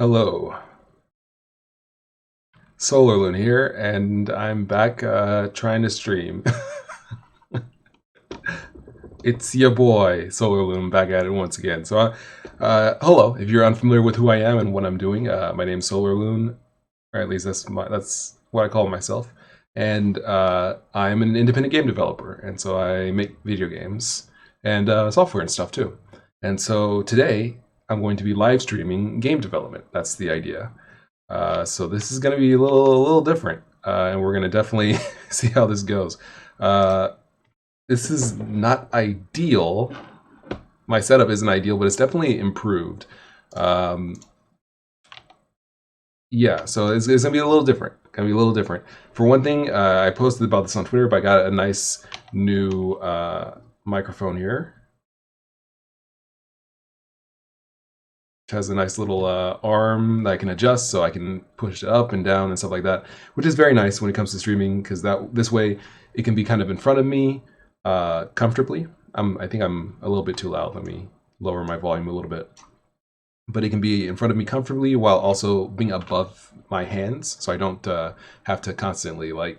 Hello, SolarLoon here, and I'm back trying to stream. It's your boy SolarLoon back at it once again. Hello. If you're unfamiliar with who I am and what I'm doing, my name's SolarLoon, or at least that's what I call myself. And I'm an independent game developer, and so I make video games and software and stuff too. And so today I'm going to be live streaming game development. That's the idea. So this is going to be a little different, and we're going to definitely see how this goes. Uh, this is not ideal. My setup isn't ideal, but it's definitely improved. Um, yeah, so it's going to be a little different. Going to be a little different. For one thing, I posted about this on Twitter, but I got a nice new microphone here. Has a nice little arm that I can adjust, so I can push it up and down and stuff like that, which is very nice when it comes to streaming because that this way it can be kind of in front of me comfortably. I think I'm a little bit too loud. Let me lower my volume a little bit. But it can be in front of me comfortably while also being above my hands, so I don't have to constantly I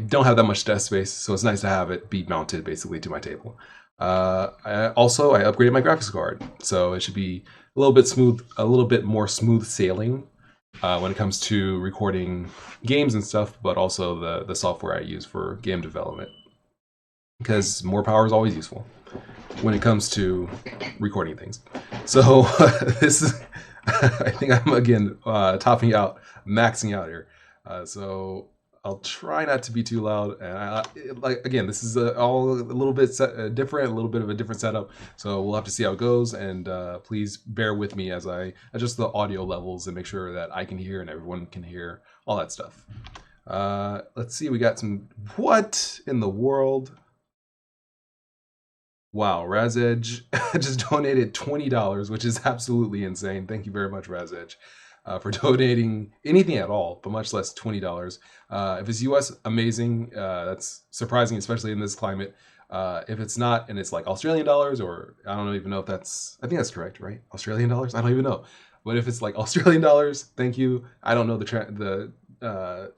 don't have that much desk space, so it's nice to have it be mounted basically to my table. I upgraded my graphics card, so it should be a little bit smooth, a little bit more smooth sailing when it comes to recording games and stuff, but also the software I use for game development. Because more power is always useful when it comes to recording things. So this is, I think I'm again topping out, maxing out here. So I'll try not to be too loud. And again, this is all a little bit different, a little bit of a different setup. So we'll have to see how it goes. And please bear with me as I adjust the audio levels and make sure that I can hear and everyone can hear, all that stuff. Let's see. We got some. What in the world? Wow, Razedge just donated $20, which is absolutely insane. Thank you very much, Razedge, for donating anything at all, but much less $20. If it's US, amazing. That's surprising, especially in this climate. If it's not, and it's like Australian dollars, or I don't even know if that's, I think that's correct, right? Australian dollars? I don't even know. But if it's like Australian dollars, thank you. I don't know the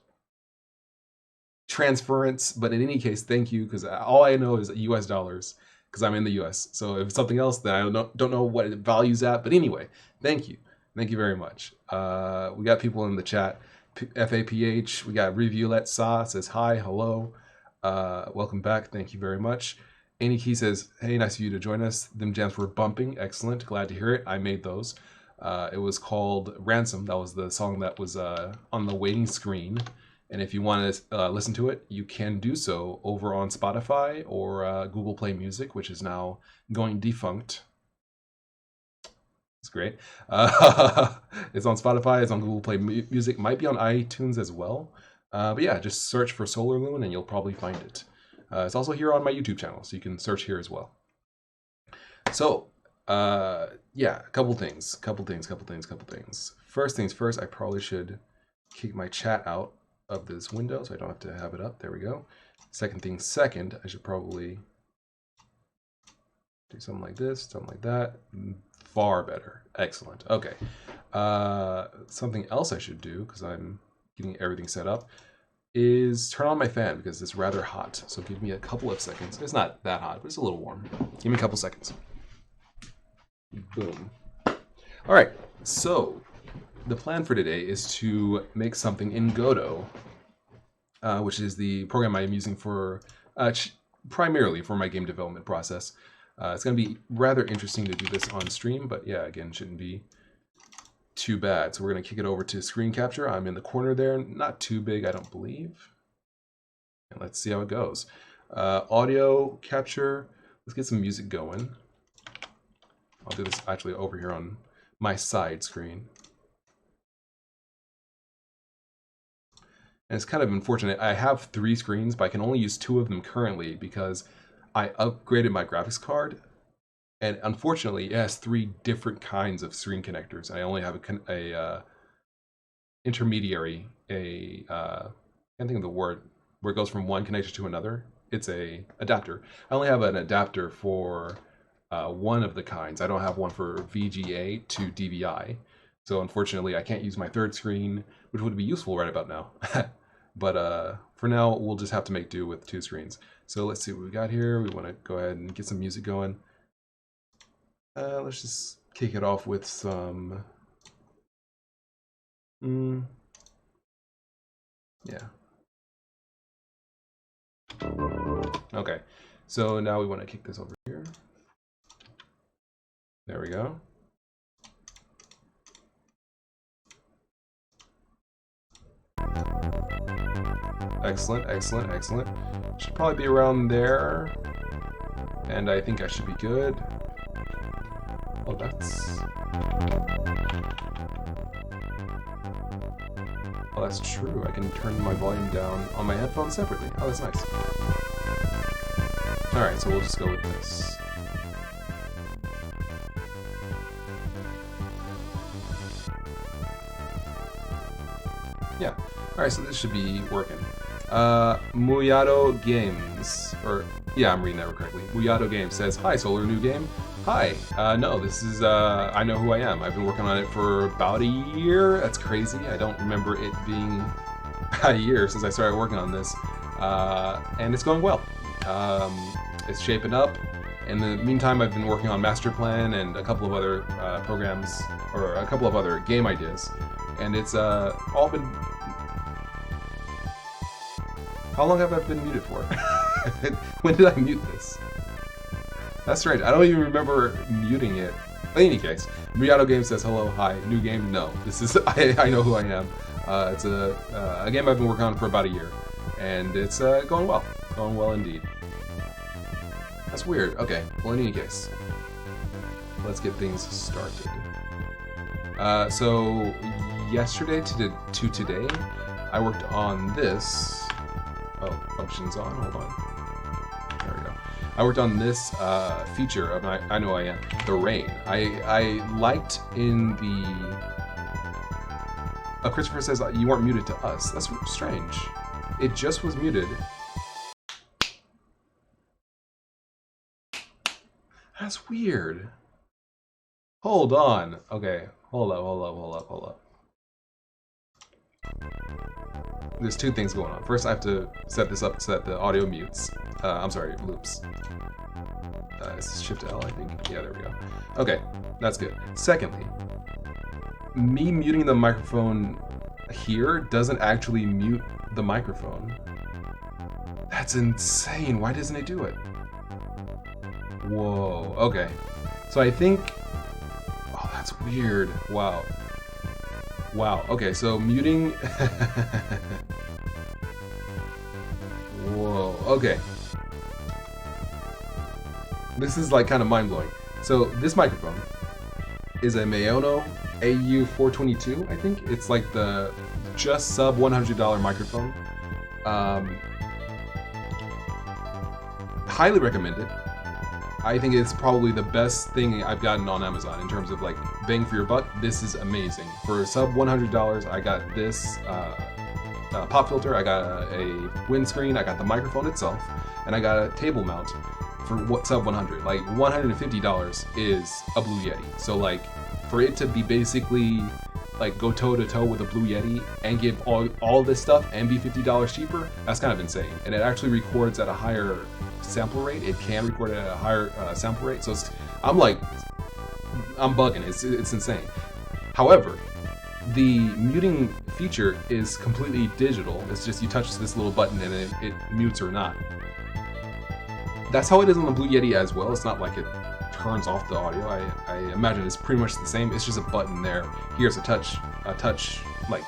transference, but in any case, thank you, because all I know is US dollars because I'm in the US. So if it's something else, then I don't know what it values at. But anyway, thank you. Thank you very much. We got people in the chat. FAPH, we got Reviewlet Sa says hi, hello. Welcome back. Thank you very much. Annie Key says, hey, nice of you to join us. Them jams were bumping. Excellent. Glad to hear it. I made those. It was called Ransom. That was the song that was on the waiting screen. And if you want to listen to it, you can do so over on Spotify or Google Play Music, which is now going defunct. It's great. It's on Spotify. It's on Google Play Music. Might be on iTunes as well. But yeah, just search for SolarLoon and you'll probably find it. It's also here on my YouTube channel, so you can search here as well. So, yeah, a couple things. First things first, I probably should kick my chat out of this window so I don't have to have it up. There we go. Second thing second, I should probably do something like this, something like that. Far better. Excellent. Okay. Something else I should do, because I'm getting everything set up, is turn on my fan because it's rather hot. So give me a couple of seconds. It's not that hot, but it's a little warm. Give me a couple seconds. Boom. All right. So the plan for today is to make something in Godot, which is the program I'm using for primarily for my game development process. It's going to be rather interesting to do this on stream, but yeah, again, shouldn't be too bad. So we're going to kick it over to screen capture. I'm in the corner there, not too big, I don't believe. And let's see how it goes. Audio capture. Let's get some music going. I'll do this actually over here on my side screen. And it's kind of unfortunate. I have 3 screens, but I can only use 2 of them currently because I upgraded my graphics card. And unfortunately, it has 3 different kinds of screen connectors. I only have a intermediary, can't think of the word, where it goes from one connector to another. It's a adapter. I only have an adapter for one of the kinds. I don't have one for VGA to DVI. So unfortunately, I can't use my third screen, which would be useful right about now. But for now, we'll just have to make do with 2 screens. So let's see what we got here. We want to go ahead and get some music going. Let's just kick it off with some... yeah. Okay, so now we want to kick this over here. There we go. Excellent, excellent, excellent. Should probably be around there. And I think I should be good. Oh, that's... oh, that's true. I can turn my volume down on my headphones separately. Oh, that's nice. Alright, so we'll just go with this. Yeah. Alright, so this should be working. Muyado Games, or yeah, I'm reading that correctly. Muyado Games says, "Hi, Solar, new game." Hi. No, this is I know who I am. I've been working on it for about a year. That's crazy. I don't remember it being a year since I started working on this, and it's going well. It's shaping up. In the meantime, I've been working on Master Plan and a couple of other programs, or a couple of other game ideas, and it's all been... How long have I been muted for? When did I mute this? That's strange. I don't even remember muting it. In any case, Riato Game says, "Hello, hi, new game." No, this is I know who I am. It's a game I've been working on for about a year, and it's going well. Going well indeed. That's weird. Okay, well, in any case, let's get things started. So yesterday to today, I worked on this. Oh, functions on. Hold on. There we go. I worked on this feature of I know I am, the rain. I liked in the... Christopher says you weren't muted to us. That's strange. It just was muted. That's weird. Hold on. Okay. Hold up. There's 2 things going on. First, I have to set this up so that the audio mutes. I'm sorry, loops. It's Shift L, I think. Yeah, there we go. Okay, that's good. Secondly, me muting the microphone here doesn't actually mute the microphone. That's insane. Why doesn't it do it? Whoa. Okay. So I think... oh, that's weird. Wow. Wow. Okay, so muting... Whoa. Okay. This is like kind of mind-blowing. So this microphone is a Maono AU422, I think. It's like the just sub $100 microphone. Highly recommend it. I think it's probably the best thing I've gotten on Amazon in terms of like bang for your buck. This is amazing. For sub $100, I got this pop filter, I got a windscreen, I got the microphone itself, and I got a table mount for what sub 100. Like $150 is a Blue Yeti. So like for it to be basically like go toe to toe with a Blue Yeti and give all this stuff and be $50 cheaper, that's kind of insane. And it actually records at a higher sample rate. It can record at a higher sample rate. So I'm bugging. It's insane. However, the muting feature is completely digital. It's just you touch this little button and it mutes or not. That's how it is on the Blue Yeti as well. It's not like it turns off the audio. I imagine it's pretty much the same. It's just a button there. Here's a touch like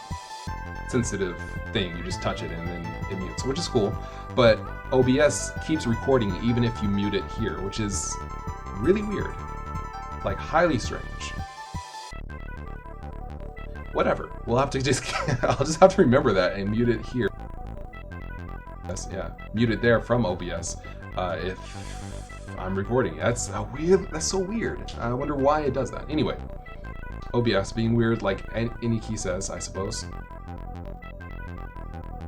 sensitive thing. You just touch it and then it mutes, which is cool. But OBS keeps recording even if you mute it here, which is really weird. Like highly strange. Whatever. We'll have to just I'll just have to remember that and mute it here. Yes, yeah. Mute it there from OBS if I'm recording. That's so weird. I wonder why it does that. Anyway, OBS being weird like any key says, I suppose.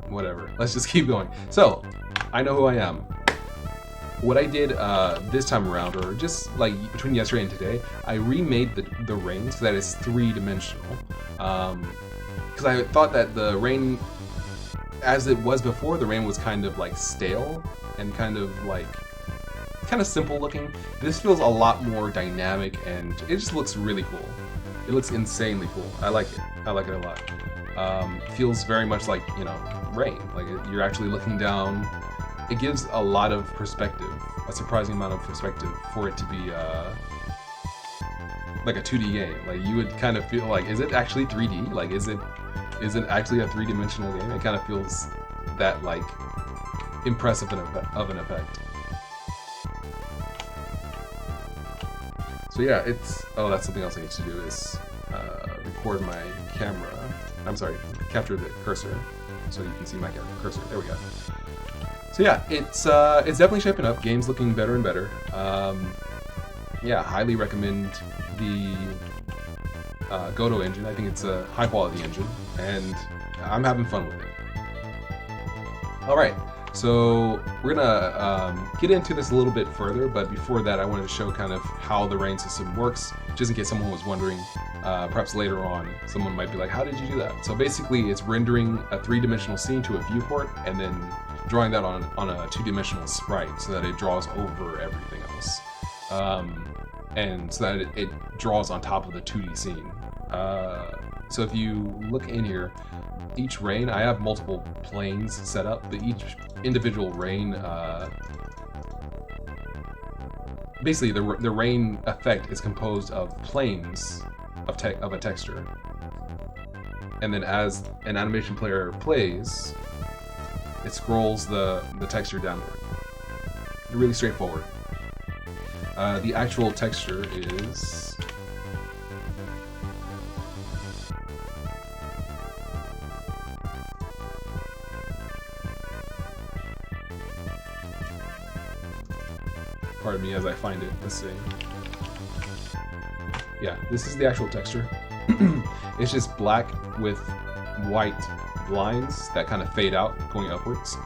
Whatever. Let's just keep going. So, I know who I am. what I did this time around, or just like between yesterday and today, I remade the rain so that it's 3-dimensional. Because I thought that the rain, as it was before, the rain was kind of like stale and kind of simple looking. This feels a lot more dynamic, and it just looks really cool. It looks insanely cool. I like it. I like it a lot. Feels very much like, you know, rain. Like you're actually looking down. It gives a lot of perspective, a surprising amount of perspective for it to be like a 2D game. Like you would kind of feel like, is it actually 3D? Like is it actually a 3-dimensional game? It kind of feels that like impressive of an effect. So yeah, it's, oh, that's something else I need to do is record my camera. I'm sorry, capture the cursor so you can see my cursor. There we go. So yeah, it's definitely shaping up. Game's looking better and better. Yeah, highly recommend the Godot engine. I think it's a high quality engine, and I'm having fun with it. All right, so we're gonna get into this a little bit further, but before that, I wanted to show kind of how the rain system works, just in case someone was wondering. Perhaps later on, someone might be like, "How did you do that?" So basically, it's rendering a 3-dimensional scene to a viewport, and then drawing that on a 2-dimensional sprite so that it draws over everything else, and so that it draws on top of the 2D scene. So if you look in here, each rain, I have multiple planes set up, but each individual rain, basically the rain effect is composed of planes of a texture, and then as an animation player plays, it scrolls the texture downward. Really straightforward. The actual texture is... Pardon me as I find it. Let's see. Yeah, this is the actual texture. It's just black with white lines that kind of fade out going upwards,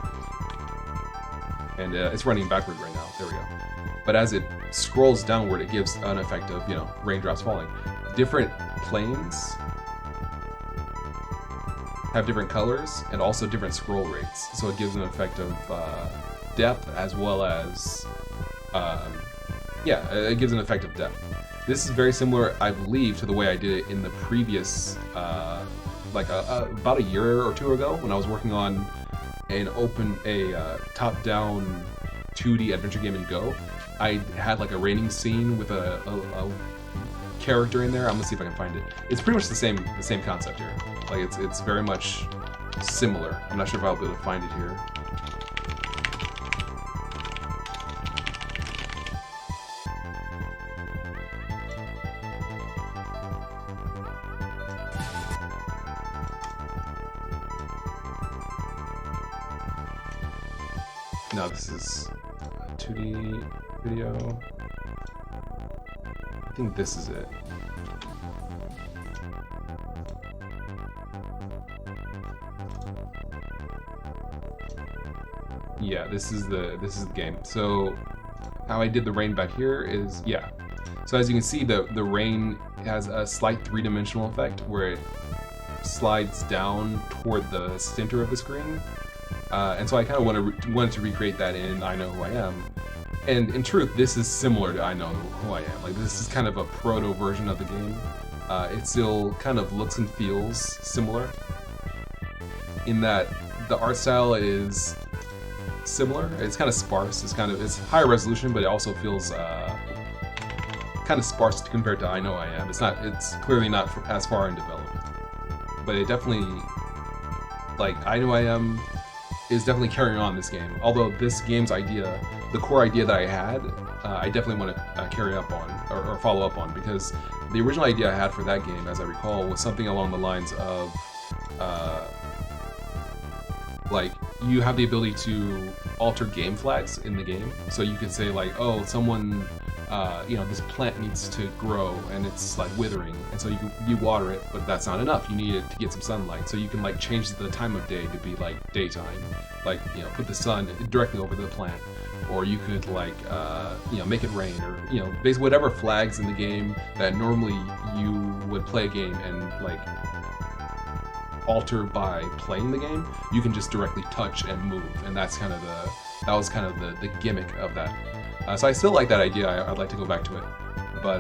and it's running backward right now. There we go. But as it scrolls downward, it gives an effect of, you know, raindrops falling. Different planes have different colors and also different scroll rates, so it gives an effect of depth as well as yeah, it gives an effect of depth. This is very similar, I believe, to the way I did it in the previous about a year or two ago, when I was working on a top-down 2D adventure game in Go. I had like a raining scene with a character in there. I'm gonna see if I can find it. It's pretty much the same concept here. Like it's very much similar. I'm not sure if I'll be able to find it here. No, this is a 2D video. I think this is it. Yeah, this is the game. So how I did the rain back here is, yeah. So as you can see, the rain has a slight 3-dimensional effect where it slides down toward the center of the screen. And so I kind of wanted to recreate that in I Know Who I Am. And in truth, this is similar to I Know Who I Am. Like, this is kind of a proto version of the game. It still kind of looks and feels similar in that the art style is similar. It's kind of sparse. It's higher resolution, but it also feels kind of sparse compared to I Know I Am. It's clearly not as far in development, but it definitely, like, I Know I Am is definitely carrying on this game. Although this game's idea, the core idea that I had, I definitely want to carry up on, or follow up on, because the original idea I had for that game, as I recall, was something along the lines of, like, you have the ability to alter game flags in the game. So you could say, like, oh, someone this plant needs to grow and it's like withering, and so you water it, but that's not enough. You need it to get some sunlight, so you can like change the time of day to be like daytime, like put the sun directly over the plant, or you could like make it rain, or basically whatever flags in the game that normally you would play a game and like alter by playing the game, you can just directly touch and move, and that was kind of the gimmick of that. So I still like that idea. I'd like to go back to it, but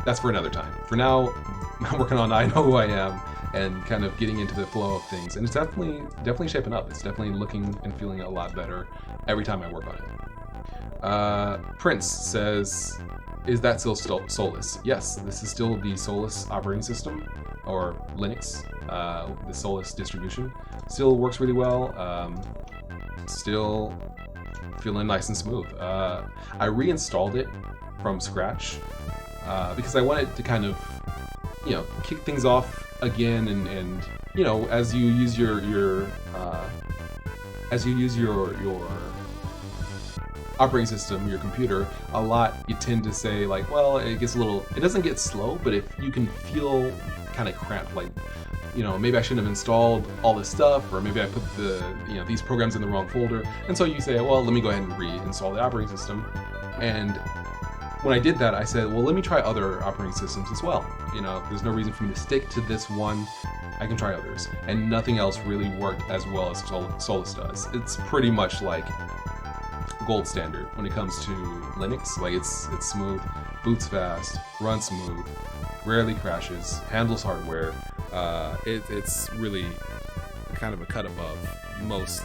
that's for another time. For now, I'm working on I Know Who I Am and kind of getting into the flow of things, and it's definitely shaping up. It's definitely looking and feeling a lot better every time I work on it. Prince says, is that still Solus? Yes, this is still the Solus operating system, or Linux. The Solus distribution still works really well. Still feeling nice and smooth. I reinstalled it from scratch because I wanted to kind of kick things off again, and as you use your operating system, your computer, a lot, you tend to say like, well, it doesn't get slow, but if you can feel kind of cramped, like maybe I shouldn't have installed all this stuff, or maybe I put these programs in the wrong folder. And so you say, well, let me go ahead and reinstall the operating system. And when I did that, I said, well, let me try other operating systems as well. There's no reason for me to stick to this one. I can try others. And nothing else really worked as well as Solus does. It's pretty much like gold standard when it comes to Linux. Like it's smooth, boots fast, runs smooth, rarely crashes, handles hardware. It's really kind of a cut above most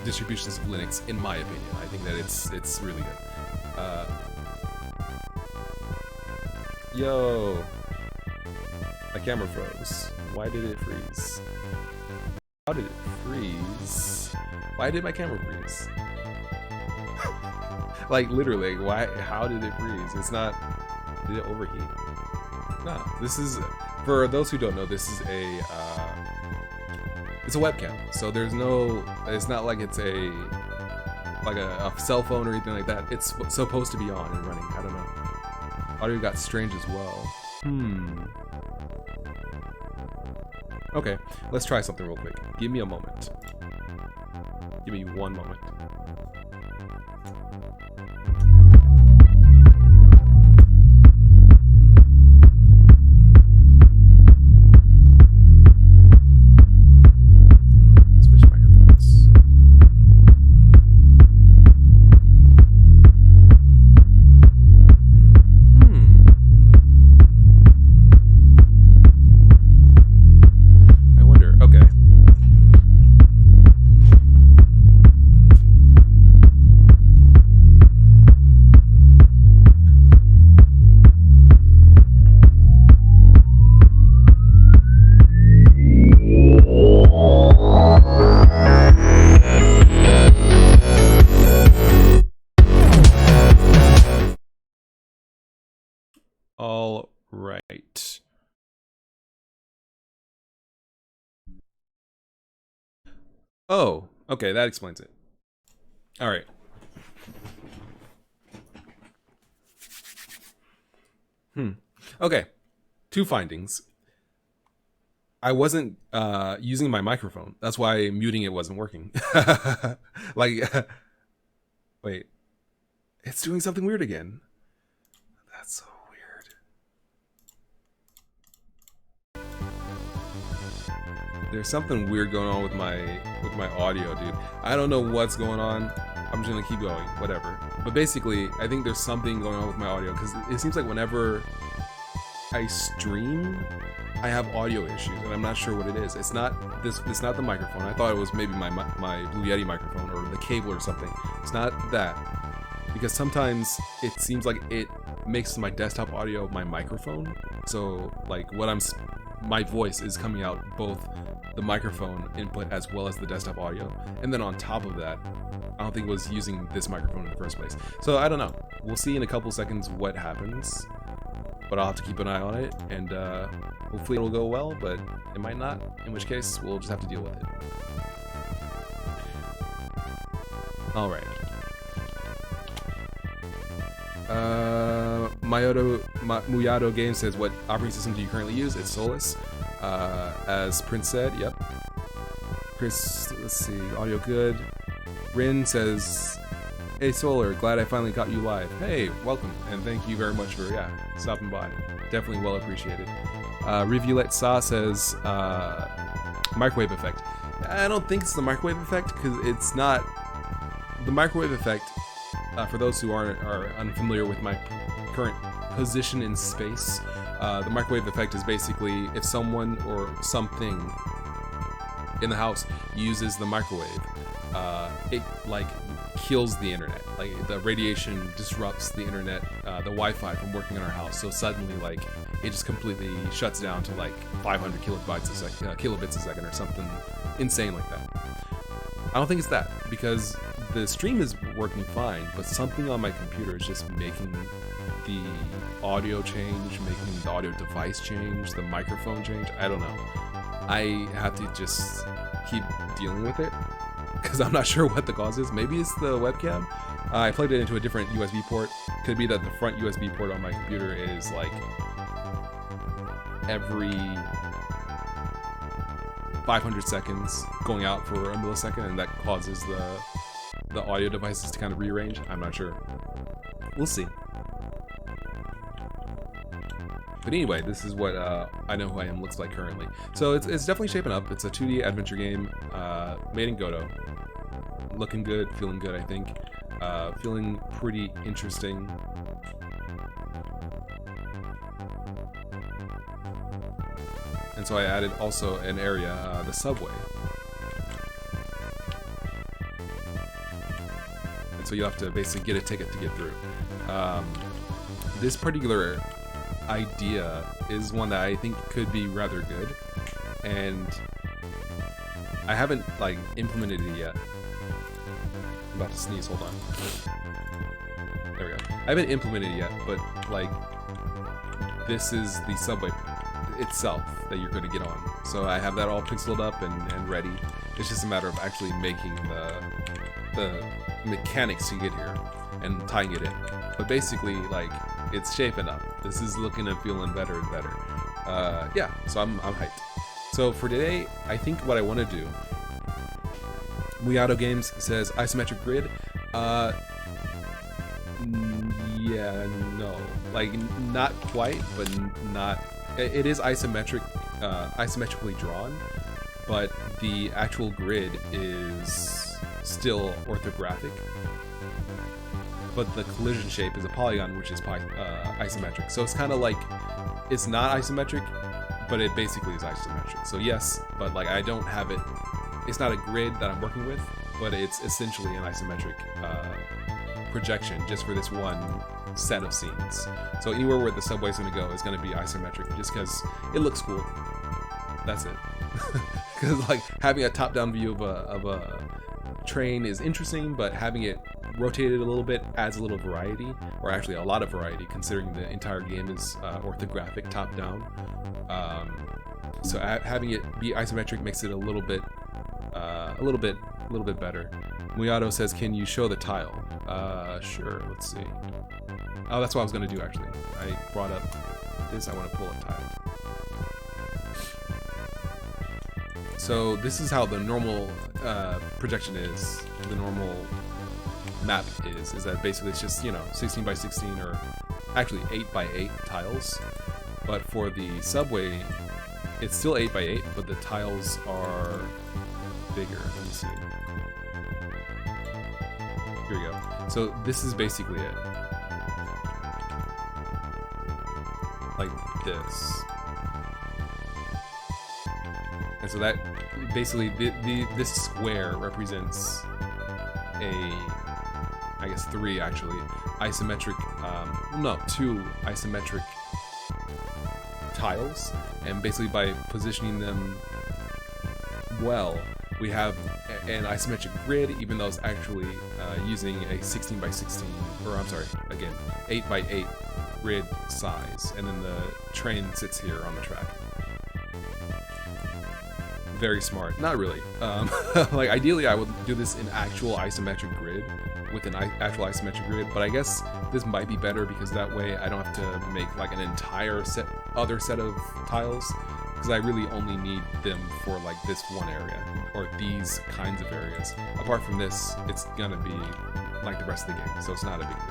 distributions of Linux, in my opinion. I think that it's really good. Yo, my camera froze. Why did it freeze? How did it freeze? Why did my camera freeze? Like literally, why? How did it freeze? It's not. Did it overheat? No, this is, for those who don't know, this is it's a webcam. So it's not like it's a cell phone or anything like that. It's supposed to be on and running. I don't know. Audio got strange as well. Okay, let's try something real quick. Give me a moment. Give me one moment. All right. Oh, okay, that explains it. All right. Okay, two findings. I wasn't using my microphone. That's why muting it wasn't working. Like, wait, it's doing something weird again. That's so weird. There's something weird going on with my audio, dude. I don't know what's going on. I'm just gonna keep going, whatever. But basically, I think there's something going on with my audio, because it seems like whenever I stream, I have audio issues, and I'm not sure what it is. It's not the microphone. I thought it was maybe my Blue Yeti microphone or the cable or something. It's not that, because sometimes it seems like it makes my desktop audio my microphone. So like my voice is coming out both the microphone input as well as the desktop audio, and then on top of that, I don't think it was using this microphone in the first place. So I don't know. We'll see in a couple seconds what happens, but I'll have to keep an eye on it, and hopefully it'll go well, but it might not, in which case we'll just have to deal with it. All right. Muyato Game says, what operating system do you currently use? It's Solus. As Prince said, yep. Chris, let's see, audio good. Rin says, hey Solar, glad I finally got you live. Hey, welcome, and thank you very much for, stopping by. Definitely well appreciated. Rivulet Sa says, microwave effect. I don't think it's the microwave effect, because it's not... The microwave effect, for those who are unfamiliar with my current position in space, the microwave effect is basically if someone or something in the house uses the microwave, it like kills the internet. Like the radiation disrupts the internet, the Wi-Fi from working in our house. So suddenly, like, it just completely shuts down to like 500 kilobits a second or something insane like that. I don't think it's that, because the stream is working fine, but something on my computer is just making the audio change, making the audio device change, the microphone change. I don't know. I have to just keep dealing with it because I'm not sure what the cause is. Maybe it's the webcam. I plugged it into a different USB port. Could be that the front USB port on my computer is like every 500 seconds going out for a millisecond, and that causes the audio devices to kind of rearrange. I'm not sure. We'll see. But anyway, this is what I Know Who I Am looks like currently. So it's definitely shaping up. It's a 2D adventure game made in Godot. Looking good, feeling good, I think. Feeling pretty interesting. And so I added also an area, the subway. And so you have to basically get a ticket to get through. This particular idea is one that I think could be rather good, and I haven't like implemented it yet. I'm about to sneeze, hold on. There we go. I haven't implemented it yet, but like this is the subway itself that you're going to get on. So I have that all pixeled up and ready. It's just a matter of actually making the mechanics to get here and tying it in. But basically, like, it's shaping up. This is looking and feeling better and better. Yeah, so I'm hyped. So for today, I think what I want to do, Muyato Games says isometric grid. Yeah, no, like not quite, but not. It is isometric, isometrically drawn, but the actual grid is still orthographic. But the collision shape is a polygon, which is isometric. So it's kind of like, it's not isometric, but it basically is isometric. So yes, but like I don't have it, it's not a grid that I'm working with, but it's essentially an isometric projection just for this one set of scenes. So anywhere where the subway's gonna go is gonna be isometric just because it looks cool. That's it. Because like having a top-down view of a train is interesting, but having it rotated a little bit adds a little variety, or actually a lot of variety, considering the entire game is orthographic top-down. So having it be isometric makes it a little bit better. Muyato says, "Can you show the tile?" Sure. Let's see. Oh, that's what I was gonna do actually. I brought up this. I want to pull up tile. So this is how the normal projection is. The normal map is that basically it's just, you know, 16 by 16 or actually 8 by 8 tiles. But for the subway, it's still 8 by 8, but the tiles are bigger. Let me see. Here we go. So this is basically it. Like this. And so that basically this square represents I guess 3 actually isometric, no, 2 isometric tiles, and basically by positioning them well, we have an isometric grid, even though it's actually using a 16 by 16, or I'm sorry, again, 8 by 8 grid size, and then the train sits here on the track. very smart. Not really. Like ideally I would do this in actual isometric grid, with an actual isometric grid, but I guess this might be better because that way I don't have to make like an entire other set of tiles, because I really only need them for like this one area, or these kinds of areas. Apart from this, it's gonna be like the rest of the game, so it's not a big deal.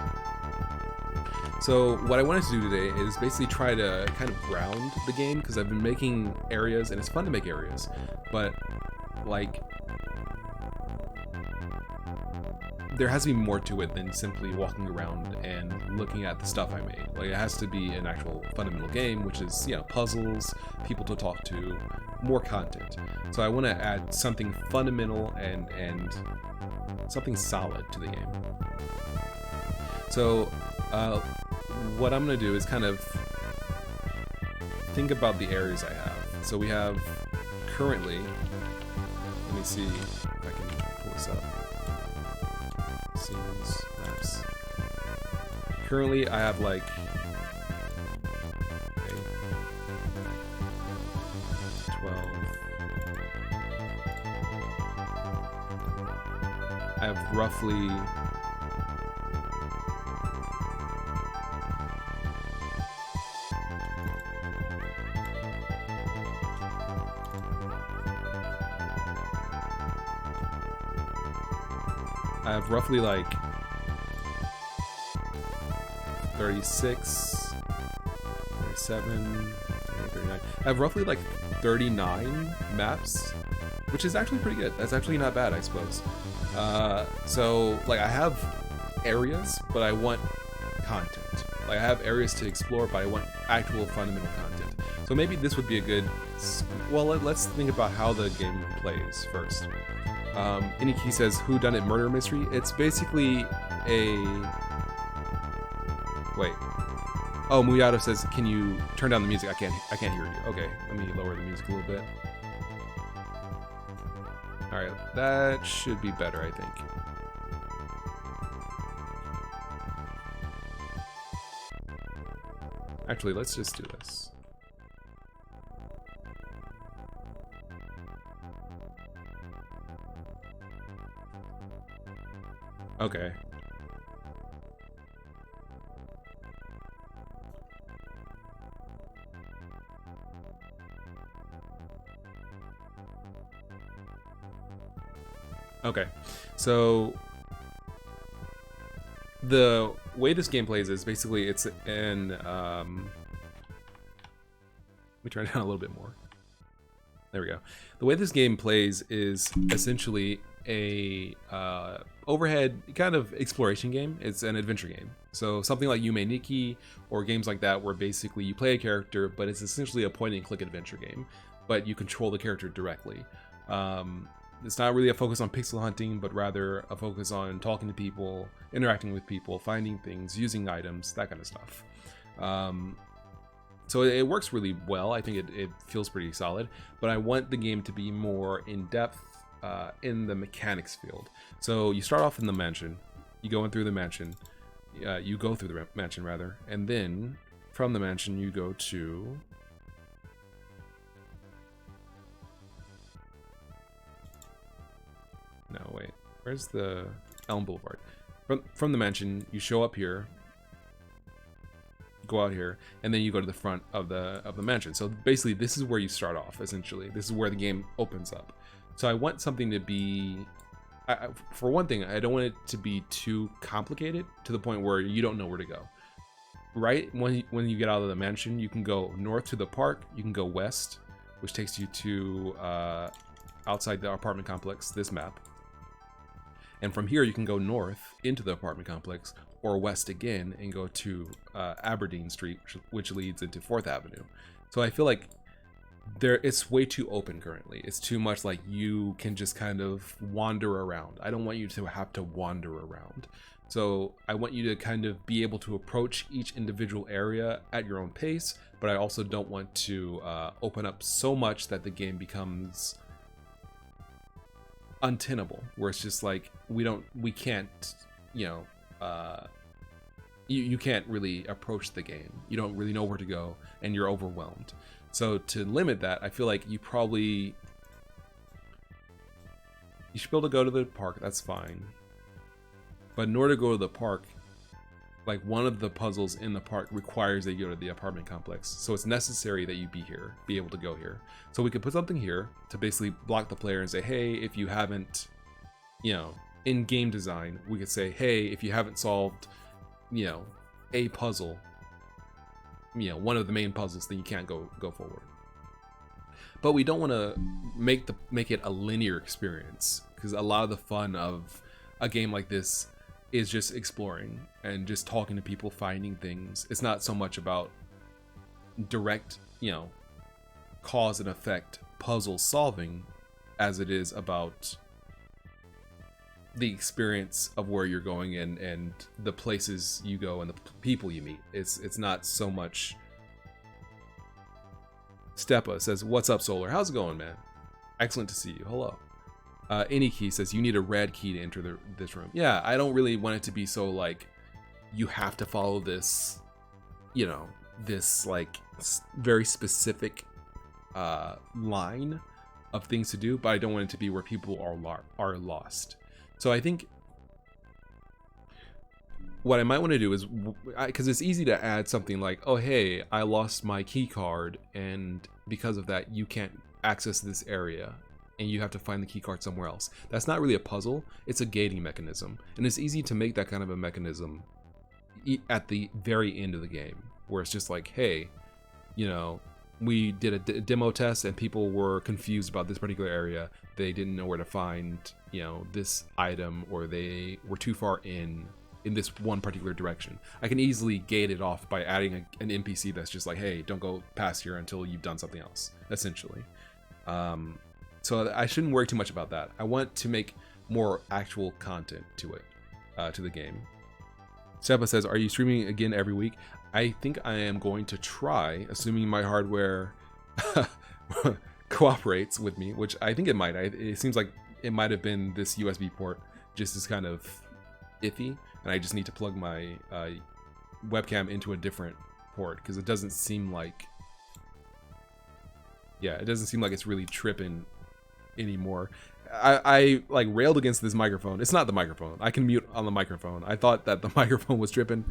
So what I wanted to do today is basically try to kind of ground the game, because I've been making areas, and it's fun to make areas, but like there has to be more to it than simply walking around and looking at the stuff I made. Like, it has to be an actual fundamental game, which is, you know, puzzles, people to talk to, more content. So I want to add something fundamental and something solid to the game. So what I'm going to do is kind of think about the areas I have. So we have currently, let me see if I can pull this up. Scenes, maps. Currently I have like 12. I have roughly like 36, 37, 39. I have roughly like 39 maps, which is actually pretty good. That's actually not bad, I suppose. So like I have areas, but I want content. Like I have areas to explore, but I want actual fundamental content. So maybe this would be a good, well, let's think about how the game plays first. Iniki says, whodunit murder mystery? It's basically a... Wait. Oh, Muyato says, can you turn down the music? I can't hear you. Okay, let me lower the music a little bit. Alright, that should be better, I think. Actually, let's just do this. Okay. Okay. So the way this game plays is basically it's an let me turn it down a little bit more. There we go. The way this game plays is essentially a overhead kind of exploration game. It's an adventure game. So something like Yume Nikki or games like that, where basically you play a character, but it's essentially a point and click adventure game, but you control the character directly. It's not really a focus on pixel hunting, but rather a focus on talking to people, interacting with people, finding things, using items, that kind of stuff. So it works really well. I think it feels pretty solid, but I want the game to be more in-depth in the mechanics field. So you start off in the mansion, you go in through the mansion, you go through the mansion rather, and then from the mansion you go to... No, wait, where's the Elm Boulevard? From the mansion, you show up here, go out here, and then you go to the front of the mansion. So basically, this is where you start off. Essentially, this is where the game opens up. So I want something to be, for one thing, I don't want it to be too complicated to the point where you don't know where to go. Right when you get out of the mansion, you can go north to the park. You can go west, which takes you to outside the apartment complex. This map. And from here, you can go north into the apartment complex, or west again and go to Aberdeen Street, which leads into 4th Avenue. So I feel like it's way too open currently. It's too much like you can just kind of wander around. I don't want you to have to wander around. So I want you to kind of be able to approach each individual area at your own pace, but I also don't want to open up so much that the game becomes untenable, where it's just like we can't, you know, you can't really approach the game. You don't really know where to go, and you're overwhelmed. So to limit that, I feel like you probably You should be able to go to the park, that's fine. But in order to go to the park, like one of the puzzles in the park requires that you go to the apartment complex. So it's necessary that you be here, be able to go here. So we could put something here to basically block the player and say, hey, if you haven't, you know, in game design, we could say, hey, if you haven't solved, you know, a puzzle, you know, one of the main puzzles, then you can't go forward. But we don't want to make it a linear experience, because a lot of the fun of a game like this is just exploring and just talking to people, finding things. It's not so much about direct, you know, cause and effect puzzle solving as it is about the experience of where you're going and the places you go and the people you meet. It's not so much. Stepa says, what's up, Solar? How's it going, man? Excellent to see you. Hello. Iniki says, you need a red key to enter this room. Yeah, I don't really want it to be so like, you have to follow this, you know, this like very specific line of things to do, but I don't want it to be where people are lost. So I think what I might want to do is, because it's easy to add something like, oh hey, I lost my key card, and because of that you can't access this area and you have to find the key card somewhere else. That's not really a puzzle, it's a gating mechanism, and it's easy to make that kind of a mechanism at the very end of the game, where it's just like, hey, you know, we did a demo test and people were confused about this particular area, they didn't know where to find, you know, this item, or they were too far in this one particular direction. I can easily gate it off by adding an NPC that's just like, hey, don't go past here until you've done something else, essentially. So I shouldn't worry too much about that. I want to make more actual content to it, to the game. Seba says, are you streaming again every week? I think I am going to try, assuming my hardware cooperates with me, which I think it might. It seems like it might have been this USB port just is kind of iffy, and I just need to plug my webcam into a different port, because it doesn't seem like, yeah, it doesn't seem like it's really tripping anymore. I like railed against this microphone. It's not the microphone. I can mute on the microphone. I thought that the microphone was tripping.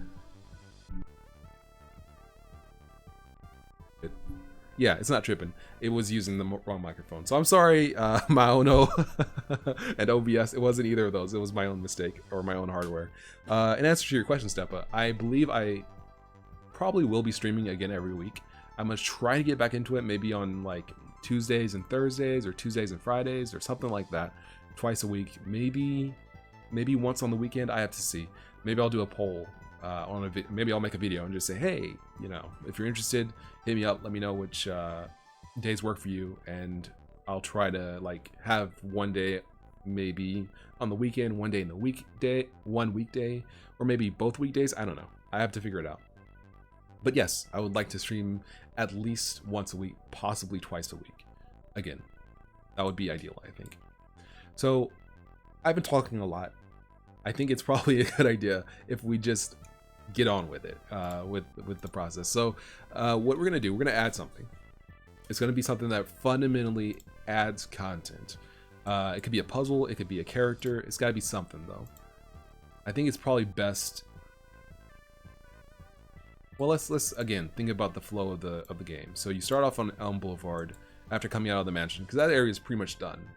Yeah, it's not tripping. It was using the wrong microphone. So I'm sorry, Maono and OBS. It wasn't either of those. It was my own mistake, or my own hardware. In answer to your question, Stepa, I believe I probably will be streaming again every week. I'm going to try to get back into it, maybe on like Tuesdays and Thursdays, or Tuesdays and Fridays, or something like that. Twice a week. Maybe once on the weekend. I have to see. Maybe I'll do a poll. Maybe I'll make a video and just say, hey, you know, if you're interested, hit me up, let me know which days work for you, and I'll try to like have one day maybe on the weekend, one day in the one weekday, or maybe both weekdays. I don't know, I have to figure it out. But yes, I would like to stream at least once a week, possibly twice a week. Again, that would be ideal, I think. So I've been talking a lot. I think it's probably a good idea if we just get on with it, with the process. So what we're gonna do, we're gonna add something. It's gonna be something that fundamentally adds content. It could be a puzzle, it could be a character. It's gotta be something though. I think it's probably best. Well, let's again think about the flow of the game. So you start off on Elm Boulevard after coming out of the mansion, because that area is pretty much done.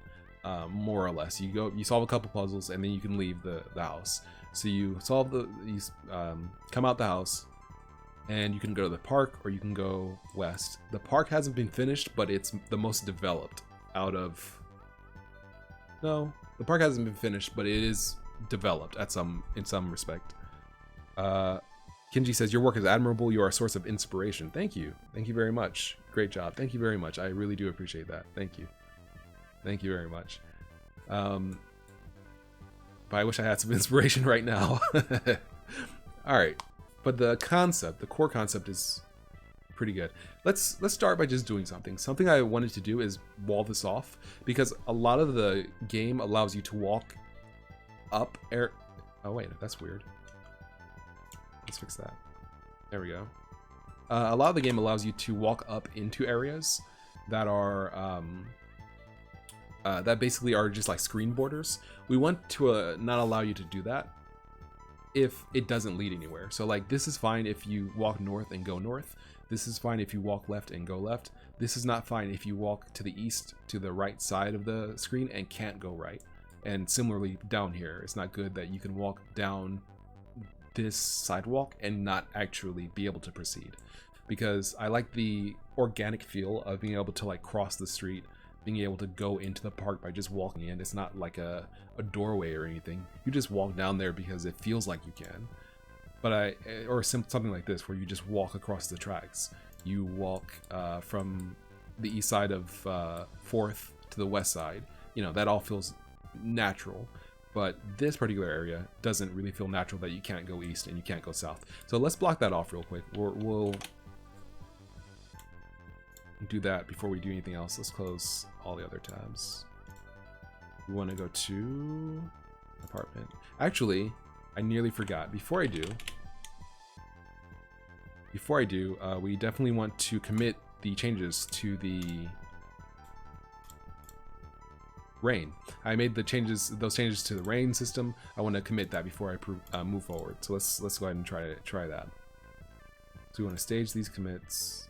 More or less, you solve a couple puzzles, and then you can leave the house. So you come out the house, and you can go to the park, or you can go west. The park hasn't been finished, but it's the most developed out of. No, the park hasn't been finished, but it is developed in some respect. Kenji says, your work is admirable. You are a source of inspiration. Thank you very much. Great job. Thank you very much. I really do appreciate that. Thank you very much. But I wish I had some inspiration right now. All right, but the core concept is pretty good. Let's start by just doing something. Something I wanted to do is wall this off, because a lot of the game allows you to walk up air. Oh wait, that's weird. Let's fix that. There we go. A lot of the game allows you to walk up into areas that are that basically are just like screen borders. We want to not allow you to do that if it doesn't lead anywhere. So like this is fine if you walk north and go north. This is fine if you walk left and go left. This is not fine if you walk to the east to the right side of the screen and can't go right. And similarly down here, it's not good that you can walk down this sidewalk and not actually be able to proceed. Because I like the organic feel of being able to like cross the street, being able to go into the park by just walking in. It's not like a doorway or anything. You just walk down there because it feels like you can. But or something like this where you just walk across the tracks. You walk from the east side of 4th to the west side. You know, that all feels natural. But this particular area doesn't really feel natural that you can't go east and you can't go south. So let's block that off real quick. We'll do that before we do anything else. Let's close all the other tabs. We want to go to apartment. Actually, I nearly forgot. Before I do, we definitely want to commit the changes to the rain. I made those changes to the rain system. I want to commit that before I move forward. So let's go ahead and try that. So we want to stage these commits.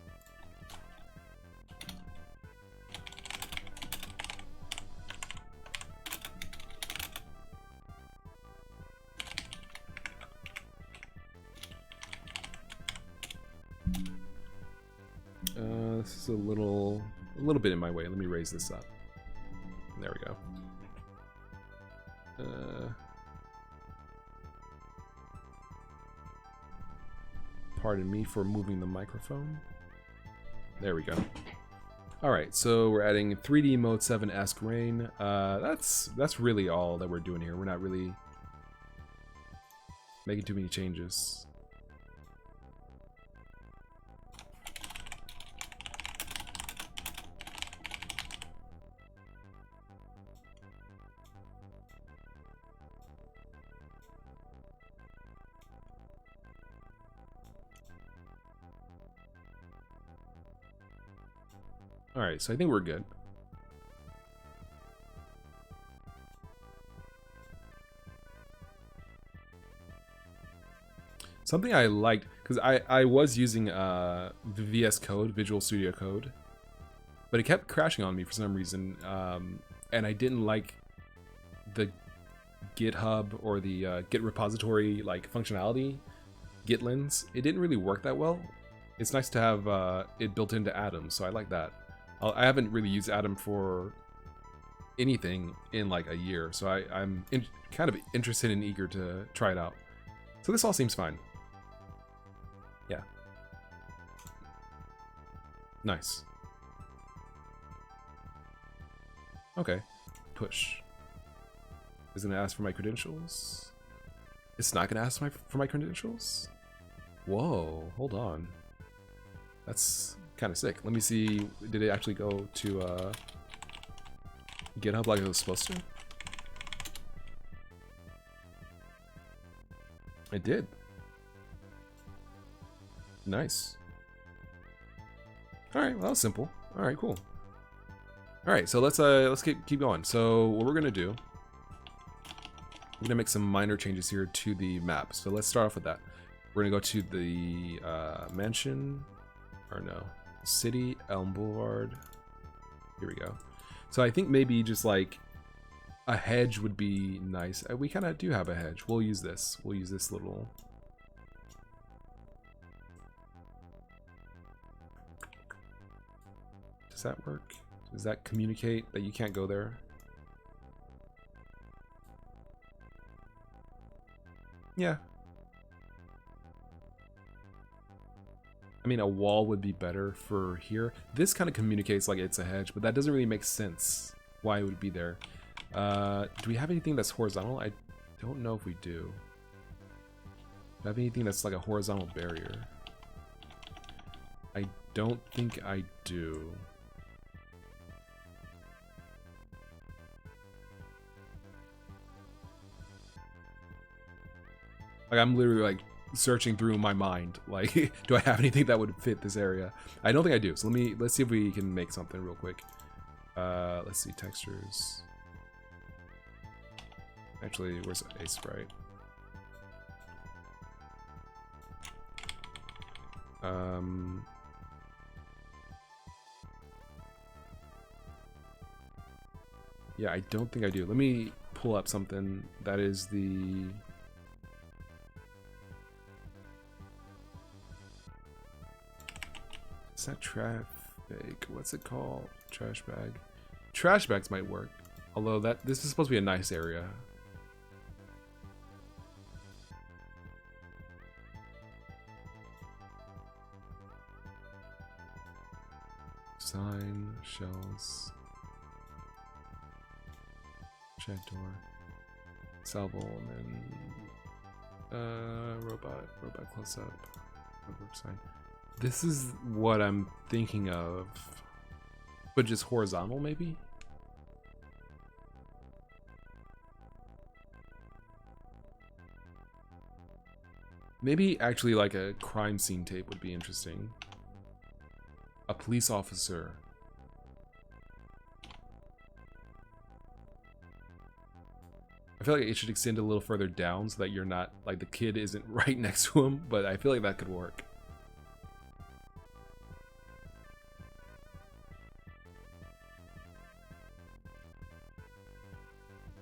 This is a little bit in my way. Let me raise this up. There we go. Pardon me for moving the microphone. There we go. Alright, so we're adding 3D Mode 7-esque rain. That's really all that we're doing here. We're not really making too many changes. Alright, so I think we're good. Something I liked, because I was using VS Code, Visual Studio Code, but it kept crashing on me for some reason, and I didn't like the GitHub or the Git repository like functionality, Gitlins. It didn't really work that well. It's nice to have it built into Atom, so I like that. I haven't really used Atom for anything in like a year, so I'm kind of interested and eager to try it out. So this all seems fine. Yeah. Nice. Okay. Push. Is it gonna ask for my credentials? It's not gonna ask for my credentials? Whoa, hold on. That's kind of sick. Let me see, did it actually go to GitHub like it was supposed to? It did. Nice. Alright, well that was simple. Alright, cool. Alright, so let's keep going. So what we're gonna do, we're gonna make some minor changes here to the map. So let's start off with that. We're gonna go to the mansion, or no, City, Elm Boulevard. Here we go. So I think maybe just like a hedge would be nice. We kind of do have a hedge. We'll use this. We'll use this little. Does that work? Does that communicate that you can't go there? Yeah. I mean, a wall would be better for here. This kind of communicates like it's a hedge, but that doesn't really make sense why it would be there. Do we have anything that's horizontal? I don't know if we do. Do I have anything that's like a horizontal barrier? I don't think I do. Like, I'm literally like searching through my mind, like, do I have anything that would fit this area? I don't think I do, so let's see if we can make something real quick. Let's see, textures. Actually, where's a sprite? Yeah, I don't think I do. Let me pull up something that is the... It's not traffic. What's it called? Trash bag. Trash bags might work. Although this is supposed to be a nice area. Sign, shells. Shed door. Salvo, and then robot close up. Robot sign. This is what I'm thinking of, but just horizontal, maybe. Maybe actually like a crime scene tape would be interesting. A police officer. I feel like it should extend a little further down so that you're not, like, the kid isn't right next to him, but I feel like that could work.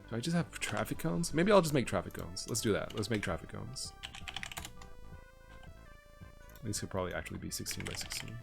Do I just have traffic cones? Maybe I'll just make traffic cones. Let's do that. Let's make traffic cones. These could probably actually be 16 by 16.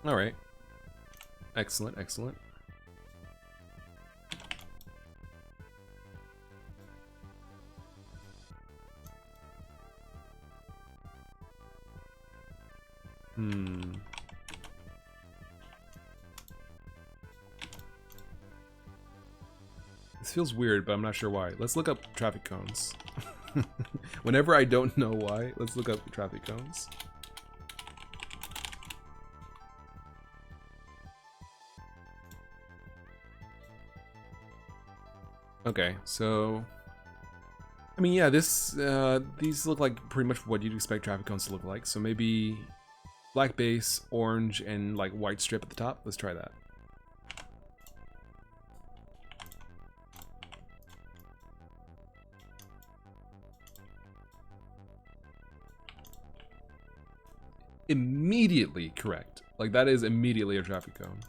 All right. Excellent, excellent. This feels weird, but I'm not sure why. Let's look up traffic cones. Whenever I don't know why, let's look up traffic cones. Okay, so I mean, yeah, these look like pretty much what you'd expect traffic cones to look like. So maybe black base, orange, and like white strip at the top. Let's try that. Immediately correct. Like that is immediately a traffic cone.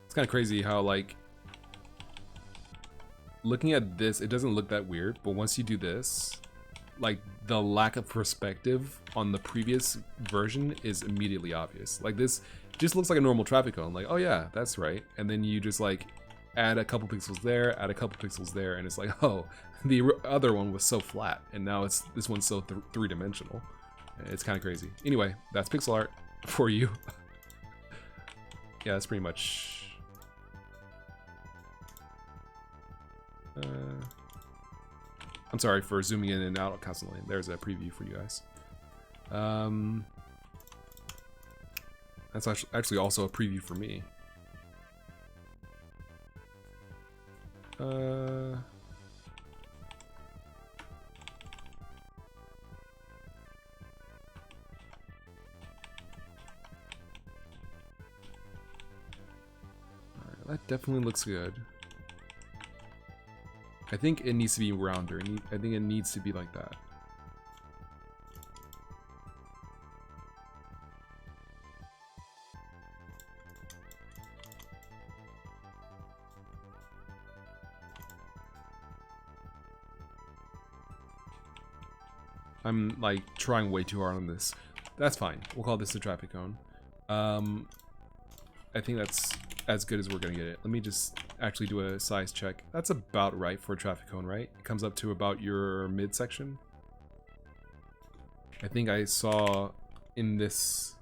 It's kind of crazy how, like, looking at this, it doesn't look that weird, but once you do this, like, the lack of perspective on the previous version is immediately obvious. Like, this just looks like a normal traffic cone. Like, oh yeah, that's right. And then you just, like, add a couple pixels there, add a couple pixels there, and it's like, oh, the other one was so flat, and now this one's so three-dimensional. It's kind of crazy. Anyway, that's pixel art for you. Yeah, that's pretty much... I'm sorry for zooming in and out constantly. There's a preview for you guys. That's actually also a preview for me. Alright, that definitely looks good. I think it needs to be rounder. I think it needs to be like that. I'm like trying way too hard on this. That's fine. We'll call this a traffic cone. I think that's as good as we're gonna get it. Let me just actually do a size check. That's about right for a traffic cone, right? It comes up to about your midsection. I think I saw in this...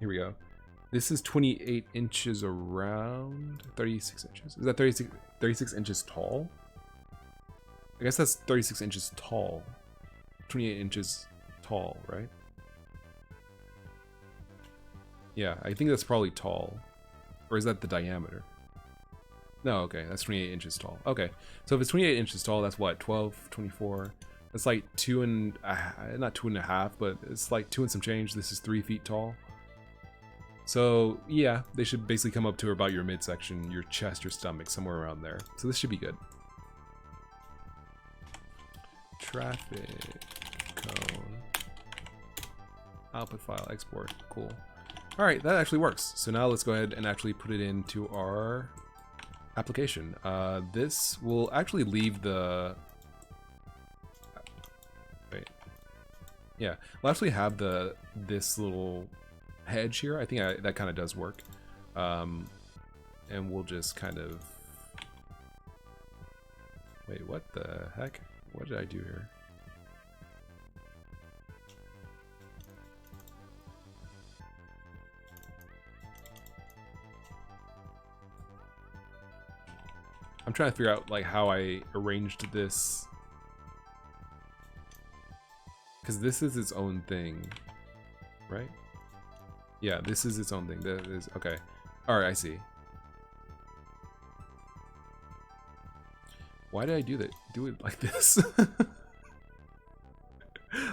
Here we go. This is 28 inches around, 36 inches. Is that 36 inches tall? I guess that's 36 inches tall. 28 inches tall, right? Yeah, I think that's probably tall. Or is that the diameter? No, okay, that's 28 inches tall. Okay, so if it's 28 inches tall, that's what, 12, 24? That's like not 2.5, but it's like 2 and some change. This is 3 feet tall. So yeah, they should basically come up to about your midsection, your chest, your stomach, somewhere around there. So this should be good. Traffic cone. Output file, export, cool. All right, that actually works. So now let's go ahead and actually put it into our application. This will actually leave the... Wait. Yeah, we'll actually have this little hedge here. I think that kind of does work. And we'll just kind of... Wait, what the heck? What did I do here? I'm trying to figure out like how I arranged this, because this is its own thing, right? Yeah, this is its own thing. That is okay. All right, I see. Why did I do that? Do it like this?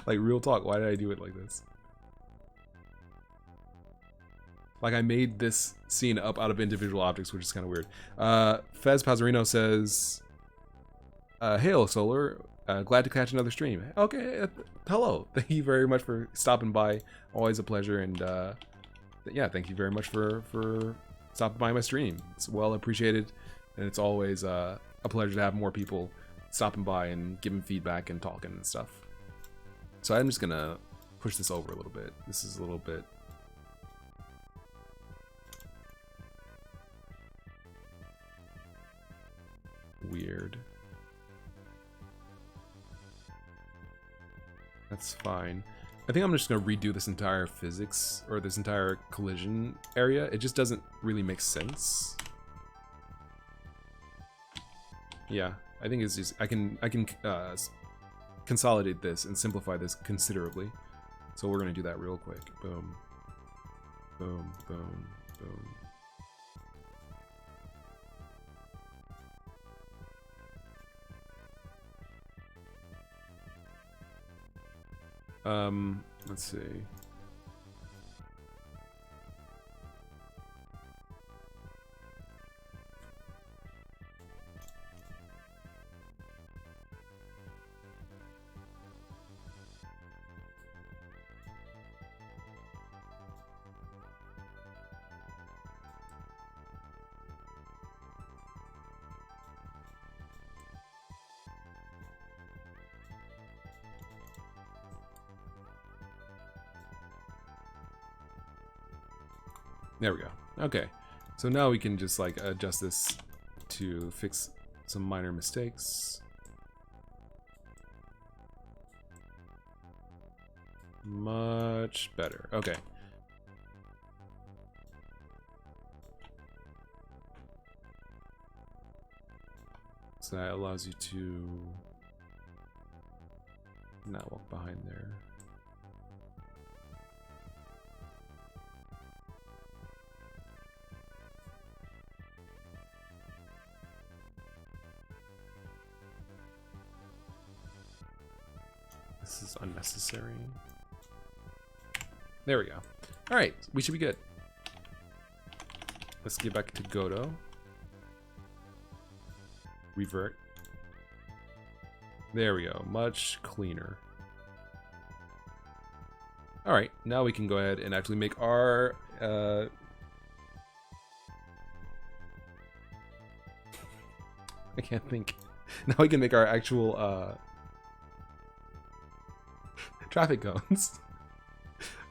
Like real talk. Why did I do it like this? Like I made this scene up out of individual objects, which is kind of weird. Fez Pazarino says, "Hail, Solar. Glad to catch another stream." Okay, hello. Thank you very much for stopping by. Always a pleasure, and yeah, thank you very much for stopping by my stream. It's well appreciated, and it's always a pleasure to have more people stopping by and giving feedback and talking and stuff. So I'm just gonna push this over a little bit. This is a little bit. Weird. That's fine. I think I'm just gonna redo this entire physics, or this entire collision area. It just doesn't really make sense. Yeah, I think it's just I can consolidate this and simplify this considerably. So we're gonna do that real quick. Boom, boom, boom, boom. Let's see. There we go. Okay, so now we can just like adjust this to fix some minor mistakes. Much better. Okay. So that allows you to not walk behind there. This is unnecessary. There we go. Alright, we should be good. Let's get back to Godot. Revert. There we go. Much cleaner. Alright, now we can go ahead and actually make our... I can't think. Now we can make our actual... traffic cones.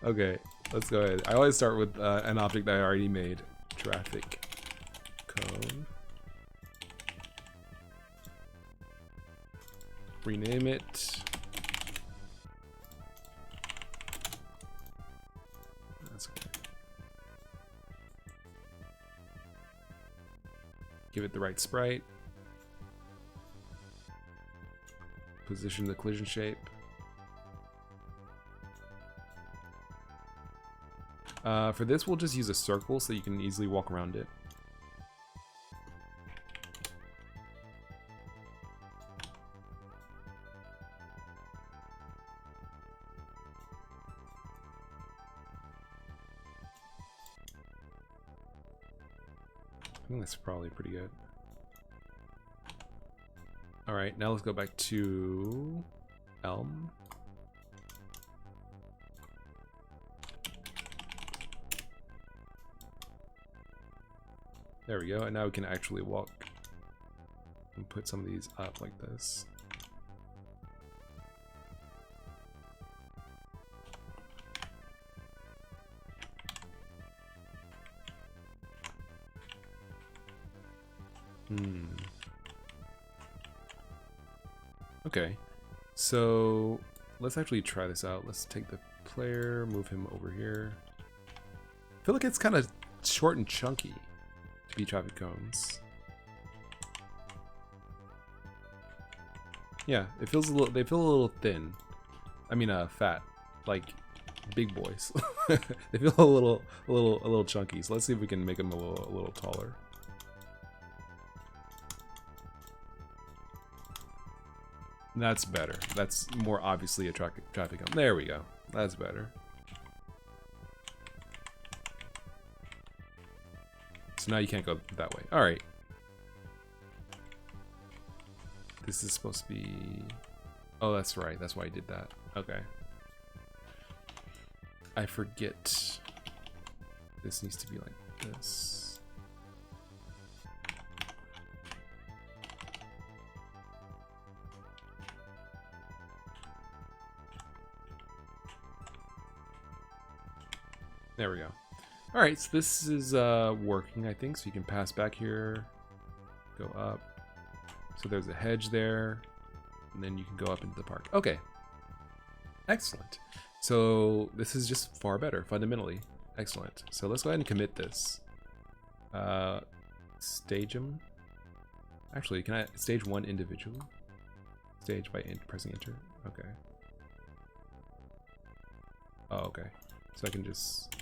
Okay, let's go ahead. I always start with an object that I already made. traffic cone. Rename it. That's okay. Give it the right sprite. Position the collision shape. For this, we'll just use a circle so you can easily walk around it. I think that's probably pretty good. Alright, now let's go back to Elm. There we go, and now we can actually walk and put some of these up like this. Okay, so let's actually try this out. Let's take the player, move him over here. I feel like it's kind of short and chunky to be traffic cones. Yeah, it feels a little. They feel a little thin. I mean, fat, like big boys. They feel a little chunky. So let's see if we can make them a little taller. That's better. That's more obviously a traffic cone. There we go. That's better. So now you can't go that way. All right. This is supposed to be... Oh, that's right. That's why I did that. Okay. I forget. This needs to be like this. There we go. All right, so this is working, I think. So you can pass back here, go up. So there's a hedge there, and then you can go up into the park. Okay, excellent. So this is just far better, fundamentally. Excellent. So let's go ahead and commit this. Stage them. Actually, can I stage one individually? Stage by pressing enter. Okay. Oh, okay. So I can just...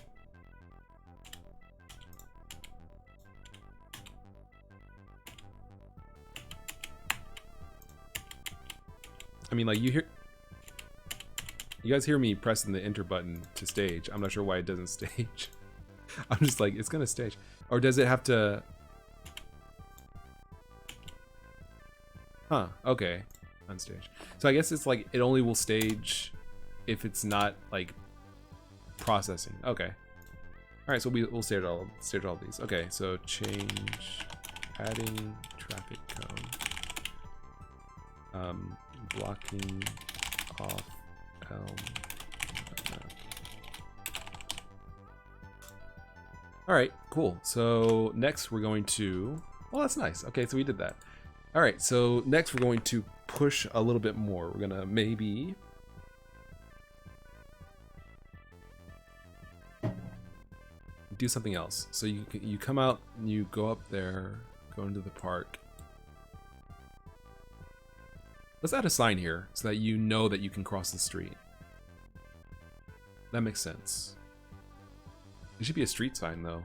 I mean, like, you guys hear me pressing the enter button to stage. I'm not sure why it doesn't stage. I'm just like, it's gonna stage. Or does it have to... Huh, okay. Unstage. So I guess it's like, it only will stage if it's not, like, processing. Okay. Alright, so we'll stage all these. Okay, so change adding traffic cone. Blocking off Elm. Alright, cool. So next we're going to... Well, that's nice. Okay, so we did that. Alright, so next we're going to push a little bit more. We're gonna maybe... do something else. So you come out and you go up there, go into the park. Let's add a sign here so that you know that you can cross the street. That makes sense. It should be a street sign though.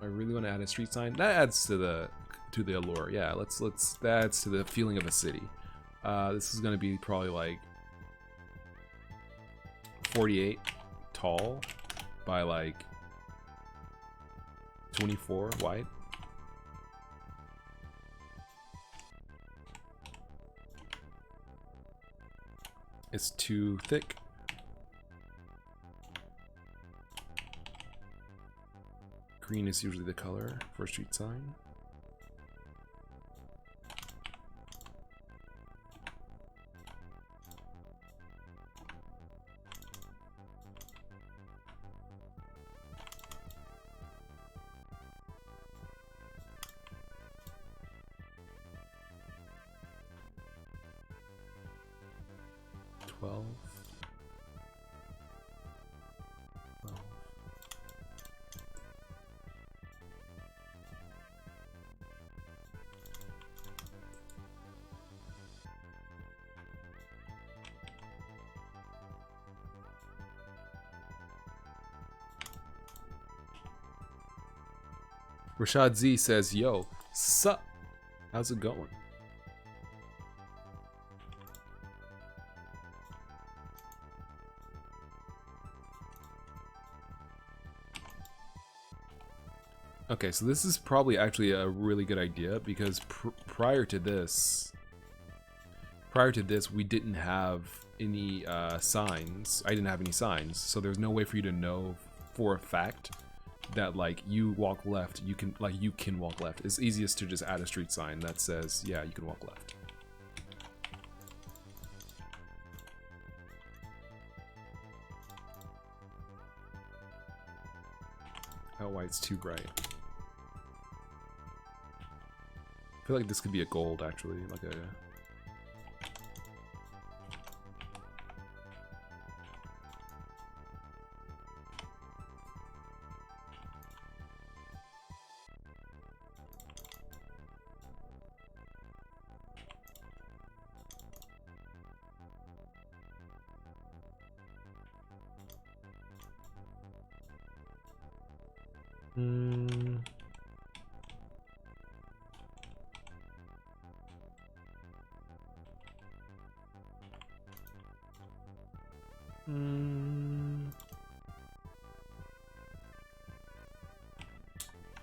I really want to add a street sign. That adds to the allure. Yeah, that adds to the feeling of a city. This is gonna be probably like 48 tall by like 24 wide. It's too thick. Green is usually the color for a street sign. 12. 12. Rashad Z says, yo, sup? How's it going? Okay, so this is probably actually a really good idea because prior to this, we didn't have any signs. I didn't have any signs, so there's no way for you to know for a fact that like you walk left, you can walk left. It's easiest to just add a street sign that says, yeah, you can walk left. Oh, white's too bright. I feel like this could be a gold actually, like a.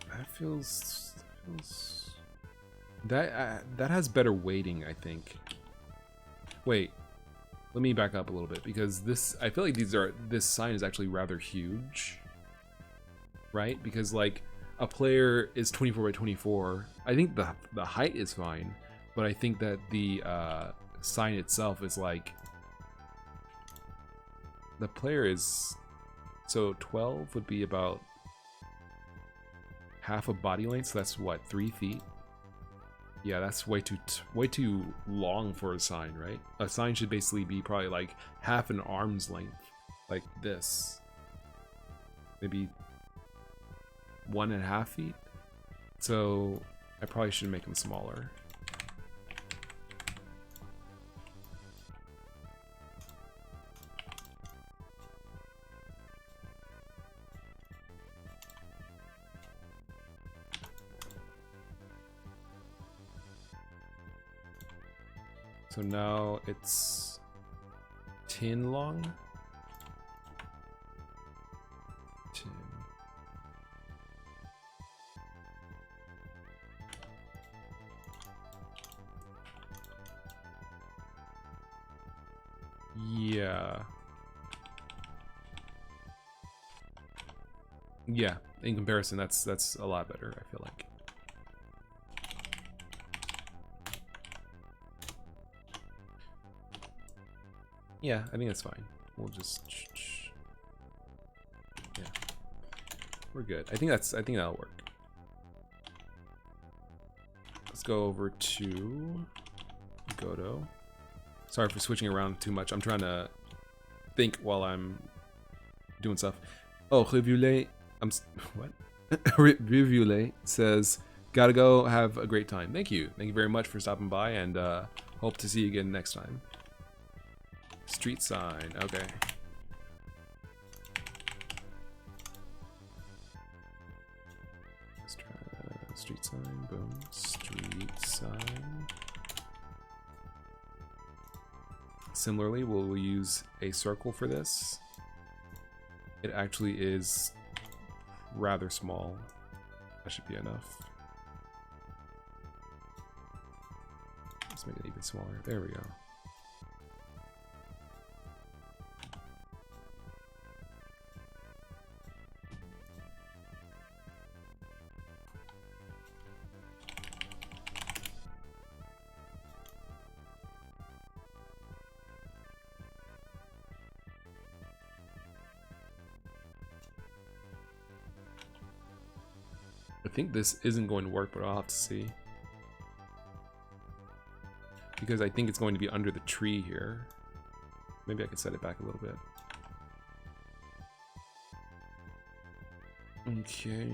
That feels that has better weighting, I think. Wait, let me back up a little bit because I feel like this sign is actually rather huge, right? Because like a player is 24 by 24. I think the height is fine, but I think that the sign itself is like the player is, so 12 would be about half a body length, so that's what, 3 feet? Yeah, that's way too long for a sign, right? A sign should basically be probably like half an arm's length, like this. Maybe 1.5 feet. So I probably should make them smaller. So now it's 10 long. 10. Yeah. Yeah, in comparison, that's a lot better, I feel like. Yeah, I think that's fine. We'll just, yeah, we're good. I think that'll work. Let's go over to Godot. Sorry for switching around too much. I'm trying to think while I'm doing stuff. Oh, Revule, what? Revule says, gotta go, have a great time. Thank you very much for stopping by, and hope to see you again next time. Street sign, okay. Let's try street sign, boom, street sign. Similarly, we'll use a circle for this. It actually is rather small. That should be enough. Let's make it even smaller. There we go. I think this isn't going to work, but I'll have to see. Because I think it's going to be under the tree here. Maybe I could set it back a little bit. Okay.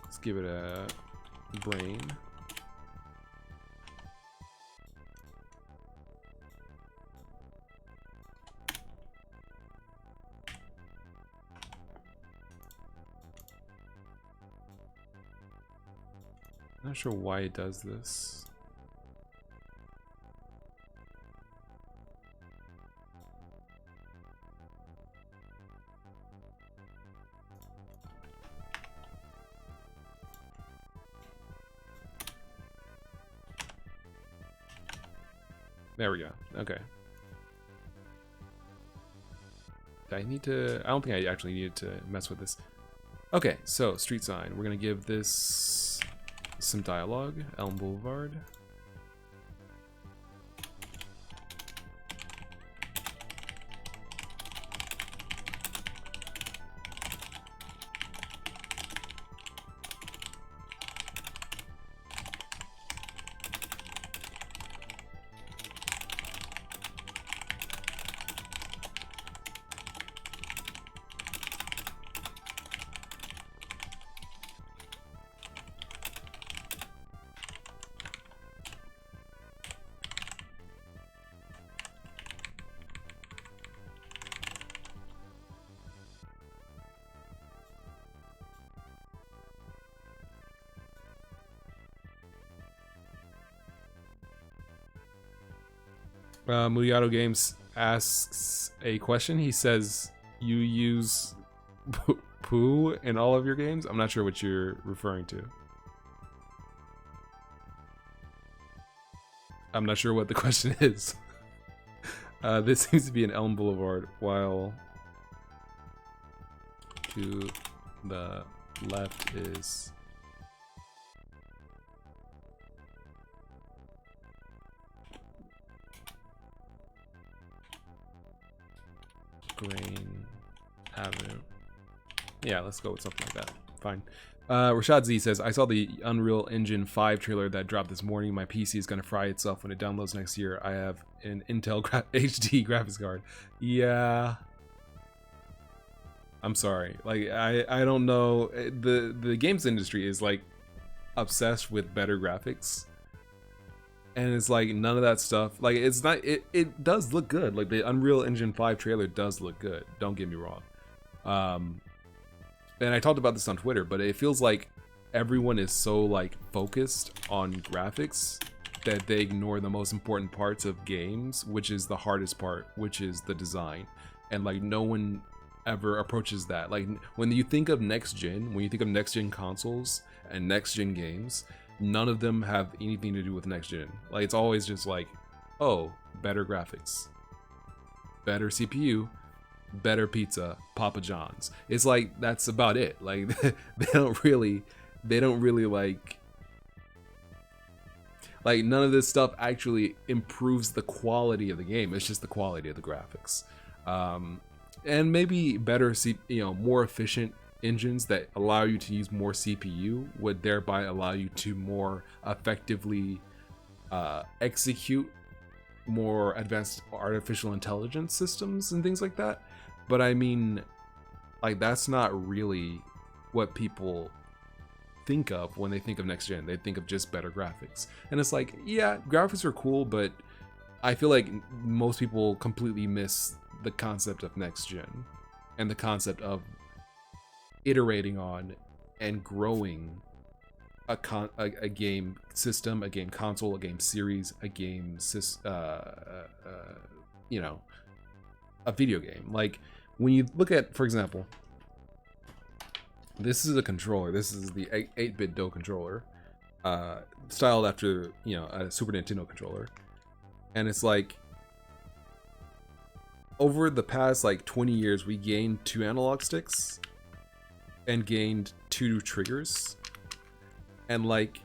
Let's give it a brain. Not sure why it does this. There we go. Okay. I need to... I don't think I actually needed to mess with this. Okay, so street sign. We're going to give this some dialogue. Elm Boulevard. Muyato Games asks a question. He says, you use poo in all of your games? I'm not sure what you're referring to. I'm not sure what the question is. This seems to be an Elm Boulevard, while to the left is... Grain Avenue. Yeah, let's go with something like that. Fine. Rashad Z says, I saw the Unreal Engine 5 trailer that dropped this morning. My PC is going to fry itself when it downloads next year. I have an Intel HD graphics card. Yeah. I'm sorry. Like, I don't know. The games industry is, like, obsessed with better graphics. And it's like none of that stuff, like it's not, it does look good. Like the Unreal Engine 5 trailer does look good, don't get me wrong. And I talked about this on Twitter, but it feels like everyone is so like focused on graphics that they ignore the most important parts of games, which is the hardest part, which is the design. And like no one ever approaches that. Like when you think of next gen, when you think of next gen consoles and next gen games, none of them have anything to do with next gen. Like it's always just like, oh, better graphics, better CPU, better pizza, Papa John's. It's like that's about it. Like they don't really like none of this stuff actually improves the quality of the game. It's just the quality of the graphics, and maybe better, more efficient engines that allow you to use more CPU would thereby allow you to more effectively execute more advanced artificial intelligence systems and things like that. But I mean, like that's not really what people think of when they think of next gen. They think of just better graphics. And it's like, yeah, graphics are cool, but I feel like most people completely miss the concept of next gen and the concept of iterating on and growing a game system, a game console, a game series, a game a video game. Like when you look at, for example, this is a controller. This is the 8-bit Do controller, styled after a Super Nintendo controller, and it's like over the past like 20 years, we gained 2 analog sticks and gained 2 triggers, and like,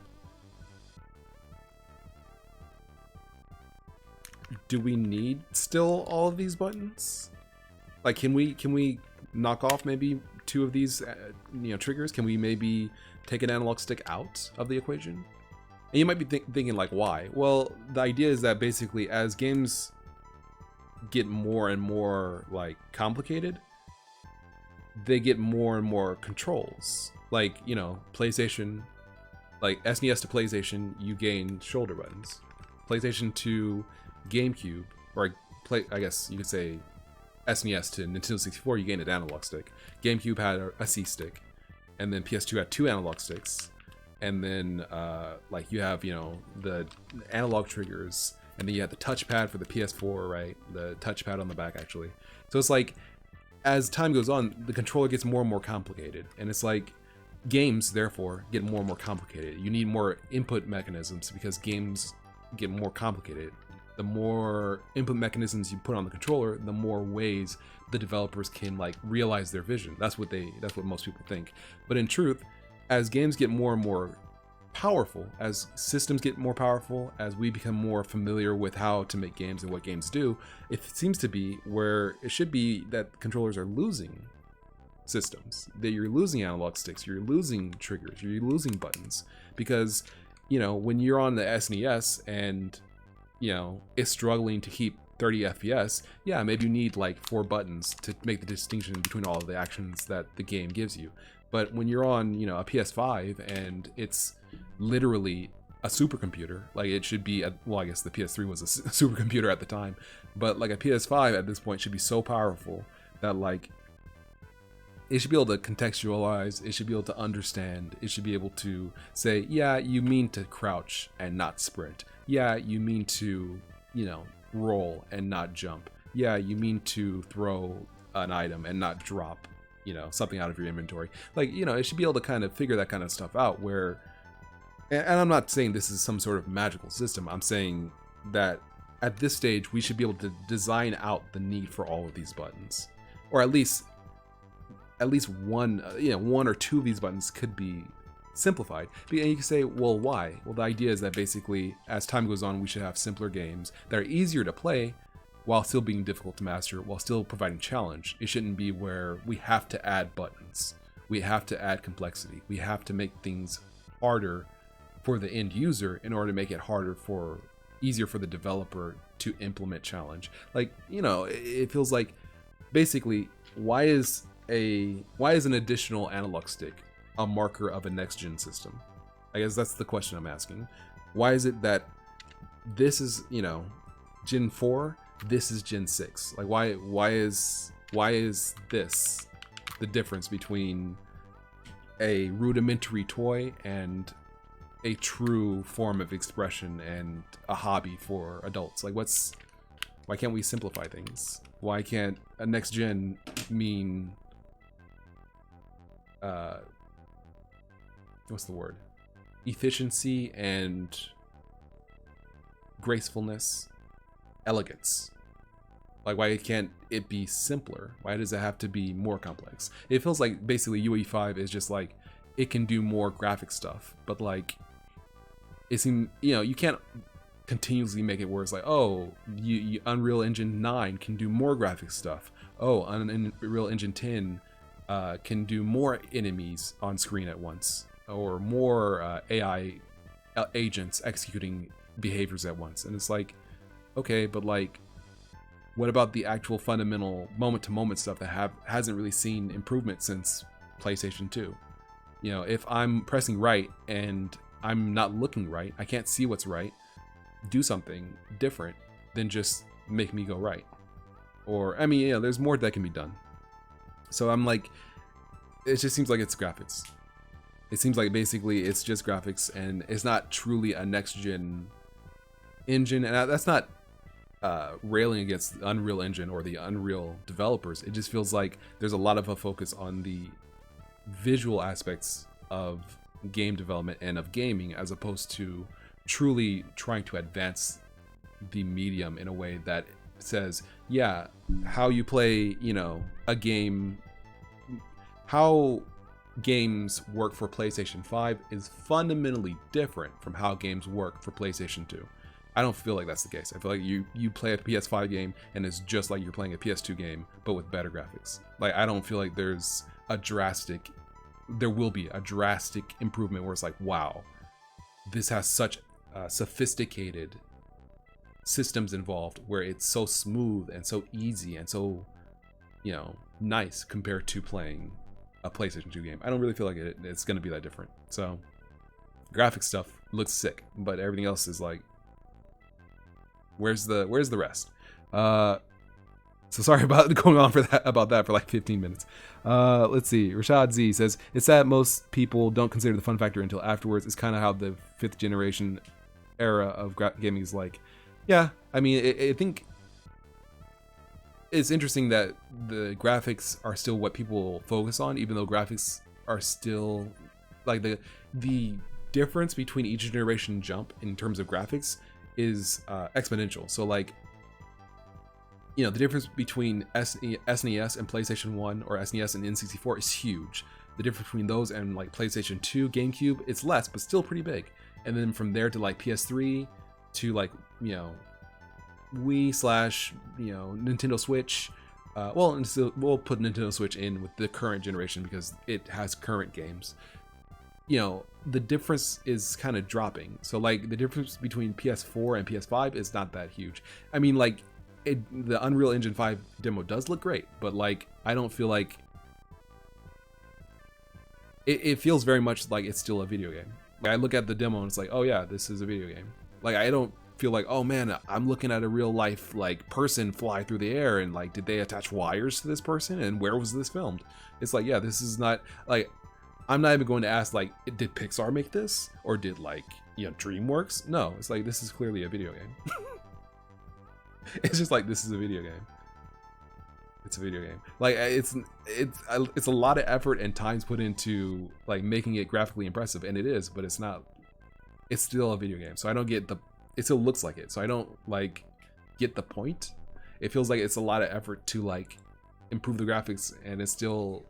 do we need still all of these buttons? Like, can we knock off maybe 2 of these triggers? Can we maybe take an analog stick out of the equation And you might be thinking like, why? Well, the idea is that basically as games get more and more like complicated, they get more and more controls. Like, you know, PlayStation, like SNES to PlayStation, you gain shoulder buttons. PlayStation to GameCube, or I guess you could say SNES to Nintendo 64, you gain an analog stick. GameCube had a C stick, and then PS2 had 2 analog sticks. And then, like, you have, you know, the analog triggers, and then you have the touchpad for the PS4, right? The touchpad on the back, actually. So it's like, as time goes on, the controller gets more and more complicated. And it's like, games, therefore, get more and more complicated. You need more input mechanisms because games get more complicated. The more input mechanisms you put on the controller, the more ways the developers can, like, realize their vision. That's what most people think. But in truth, as games get more and more powerful, as systems get more powerful, as we become more familiar with how to make games and what games do, it seems to be where it should be that controllers are losing systems, that you're losing analog sticks, you're losing triggers, you're losing buttons. Because, you know, when you're on the SNES and, you know, it's struggling to keep 30 FPS, yeah, maybe you need like 4 buttons to make the distinction between all of the actions that the game gives you. But when you're on, you know, a PS5 and it's literally a supercomputer, like it should be, well, I guess the PS3 was a supercomputer at the time, but like a PS5 at this point should be so powerful that like it should be able to contextualize, it should be able to understand, it should be able to say, yeah, you mean to crouch and not sprint. Yeah, you mean to, you know, roll and not jump. Yeah, you mean to throw an item and not drop, you know, something out of your inventory. Like, you know, it should be able to kind of figure that kind of stuff out where, and I'm not saying this is some sort of magical system. I'm saying that at this stage, we should be able to design out the need for all of these buttons, or at least one, you know, 1 or 2 of these buttons could be simplified. And you can say, well, why? Well, the idea is that basically, as time goes on, we should have simpler games that are easier to play while still being difficult to master, while still providing challenge. It shouldn't be where we have to add buttons. We have to add complexity. We have to make things harder for the end user in order to make it easier for the developer to implement challenge. Like, you know, it feels like basically, why is an additional analog stick a marker of a next-gen system? I guess that's the question I'm asking. Why is it that this is, you know, Gen 4, this is Gen 6? Like, why is this the difference between a rudimentary toy and a true form of expression and a hobby for adults? Like, why can't we simplify things? Why can't a next gen mean what's the word? Efficiency and gracefulness, elegance. Like, why can't it be simpler? Why does it have to be more complex? It feels like basically UE5 is just like, it can do more graphic stuff, but like, it seems, you know, you can't continuously make it where it's like, oh, Unreal Engine 9 can do more graphic stuff. Oh, Unreal Engine 10 can do more enemies on screen at once, or more AI agents executing behaviors at once. And it's like, okay, but like, what about the actual fundamental moment-to-moment stuff that hasn't really seen improvement since PlayStation 2? You know, if I'm pressing right and I'm not looking right, I can't see what's right, do something different than just make me go right. Or, I mean, yeah, there's more that can be done. So I'm like, it just seems like it's graphics. It seems like basically it's just graphics and it's not truly a next-gen engine. And that's not railing against the Unreal Engine or the Unreal developers. It just feels like there's a lot of a focus on the visual aspects of game development and of gaming, as opposed to truly trying to advance the medium in a way that says, yeah, how you play, you know, a game, how games work for PlayStation 5 is fundamentally different from how games work for PlayStation 2. I don't feel like that's the case. I feel like you play a PS5 game and it's just like you're playing a PS2 game, but with better graphics. Like, I don't feel like there will be a drastic improvement where it's like, wow, this has such sophisticated systems involved where it's so smooth and so easy and so, you know, nice compared to playing a PlayStation 2 game. I don't really feel like it's going to be that different. So graphic stuff looks sick, but everything else is like, where's the rest? So sorry about going on about that for like 15 minutes. Let's see. Rashad Z says, it's sad most people don't consider the fun factor until afterwards. It's kind of how the 5th generation era of gaming is like. Yeah, I mean, I think it's interesting that the graphics are still what people focus on, even though graphics are still like the difference between each generation jump in terms of graphics is exponential. So like, you know, the difference between SNES and PlayStation 1 or SNES and N64 is huge. The difference between those and like PlayStation 2, GameCube, it's less, but still pretty big. And then from there to like PS3 to like, you know, Wii / you know, Nintendo Switch. Well, we'll put Nintendo Switch in with the current generation because it has current games. You know, the difference is kind of dropping. So like the difference between PS4 and PS5 is not that huge. I mean, like the Unreal Engine 5 demo does look great, but like I don't feel like it feels very much like it's still a video game. Like I look at the demo and it's like, oh yeah, this is a video game. Like I don't feel like, oh man, I'm looking at a real life like person fly through the air and like, did they attach wires to this person and where was this filmed? It's like, yeah, this is not like, I'm not even going to ask like, did Pixar make this or did like, you know, DreamWorks? No, it's like, this is clearly a video game. It's just like, this is a video game. It's a video game. Like it's a lot of effort and time's put into like making it graphically impressive, and it is, but it's not. It's still a video game, so I don't get the. It still looks like it, so I don't like get the point. It feels like it's a lot of effort to like improve the graphics, and it still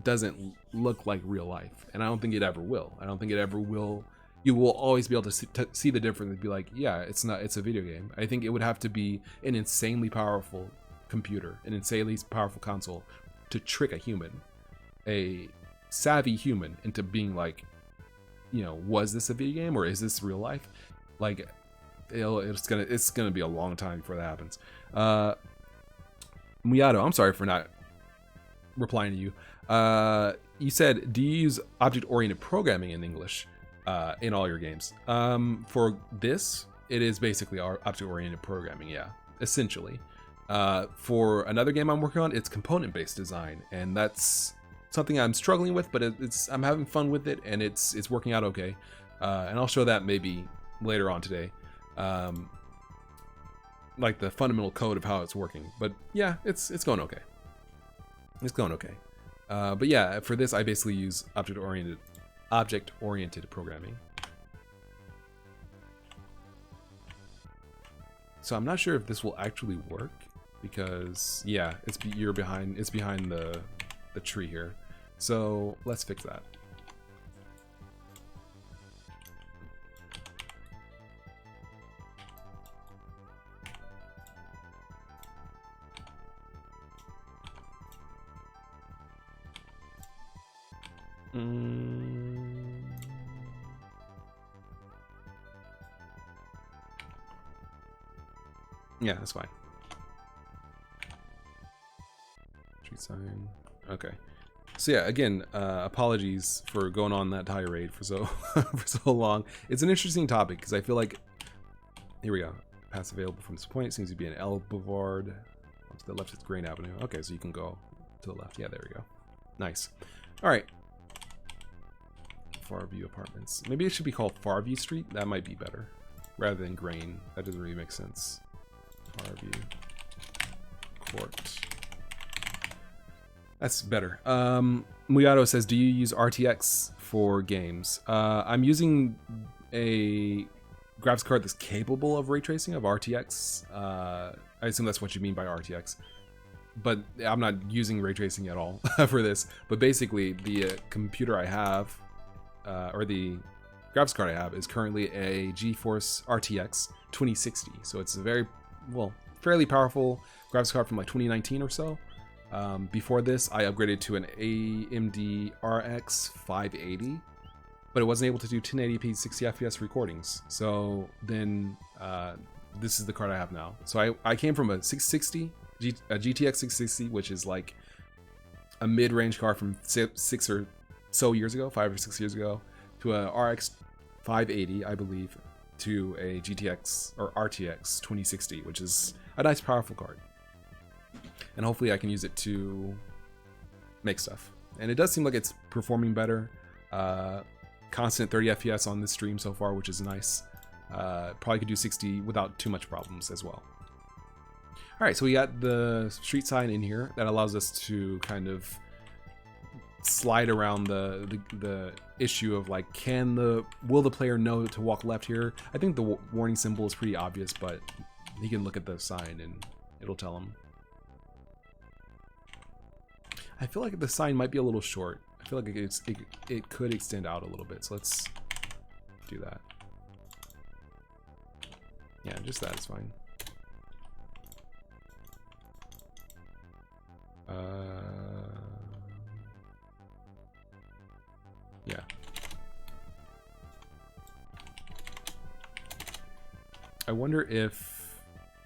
doesn't look like real life, and I don't think it ever will. I don't think it ever will. You will always be able to see the difference and be like, yeah, it's not. It's a video game. I think it would have to be an insanely powerful computer, an insanely powerful console to trick a human, a savvy human, into being like, you know, was this a video game or is this real life? Like, it's gonna be a long time before that happens. Miyato, I'm sorry for not replying to you. You said, do you use object-oriented programming in English in all your games? For this, it is basically object-oriented programming, yeah, essentially. For another game I'm working on, it's component-based design, and that's something I'm struggling with, but I'm having fun with it, and it's working out okay. And I'll show that maybe later on today, like the fundamental code of how it's working. But yeah, it's going okay. It's going okay. But yeah, for this I basically use object-oriented programming. So I'm not sure if this will actually work, because yeah, it's behind the tree here. So let's fix that. Yeah, that's fine. Street sign. Okay. So yeah, again, apologies for going on that tirade for so for so long. It's an interesting topic because I feel like, here we go. Paths available from this point seems to be an L boulevard. To the left is Grain Avenue. Okay, so you can go to the left. Yeah, there we go. Nice. All right. Farview Apartments. Maybe it should be called Farview Street. That might be better, rather than Grain. That doesn't really make sense. Farview Court. That's better. Muyato says, do you use RTX for games? I'm using a graphics card that's capable of ray tracing of RTX. I assume that's what you mean by RTX. But I'm not using ray tracing at all for this. But basically, the computer I have, or the graphics card I have, is currently a GeForce RTX 2060. So it's a very, well, fairly powerful graphics card from like 2019 or so. Before this, I upgraded to an AMD RX 580. but it wasn't able to do 1080p 60 FPS recordings. So then this is the card I have now. So I came from a 660, a GTX 660, which is like a mid-range card from 6 or so years ago, 5 or 6 years ago, to a RX 580, I believe, to a GTX or RTX 2060, which is a nice, powerful card. And hopefully I can use it to make stuff. And it does seem like it's performing better. Constant 30 FPS on this stream so far, which is nice. Probably could do 60 without too much problems as well. All right, so we got the street sign in here that allows us to kind of slide around the issue of like, will the player know to walk left here? I think the warning symbol is pretty obvious, but he can look at the sign and it'll tell him. I feel like the sign might be a little short. I feel like it could extend out a little bit, so let's do that. Yeah, just that is fine. Yeah. I wonder if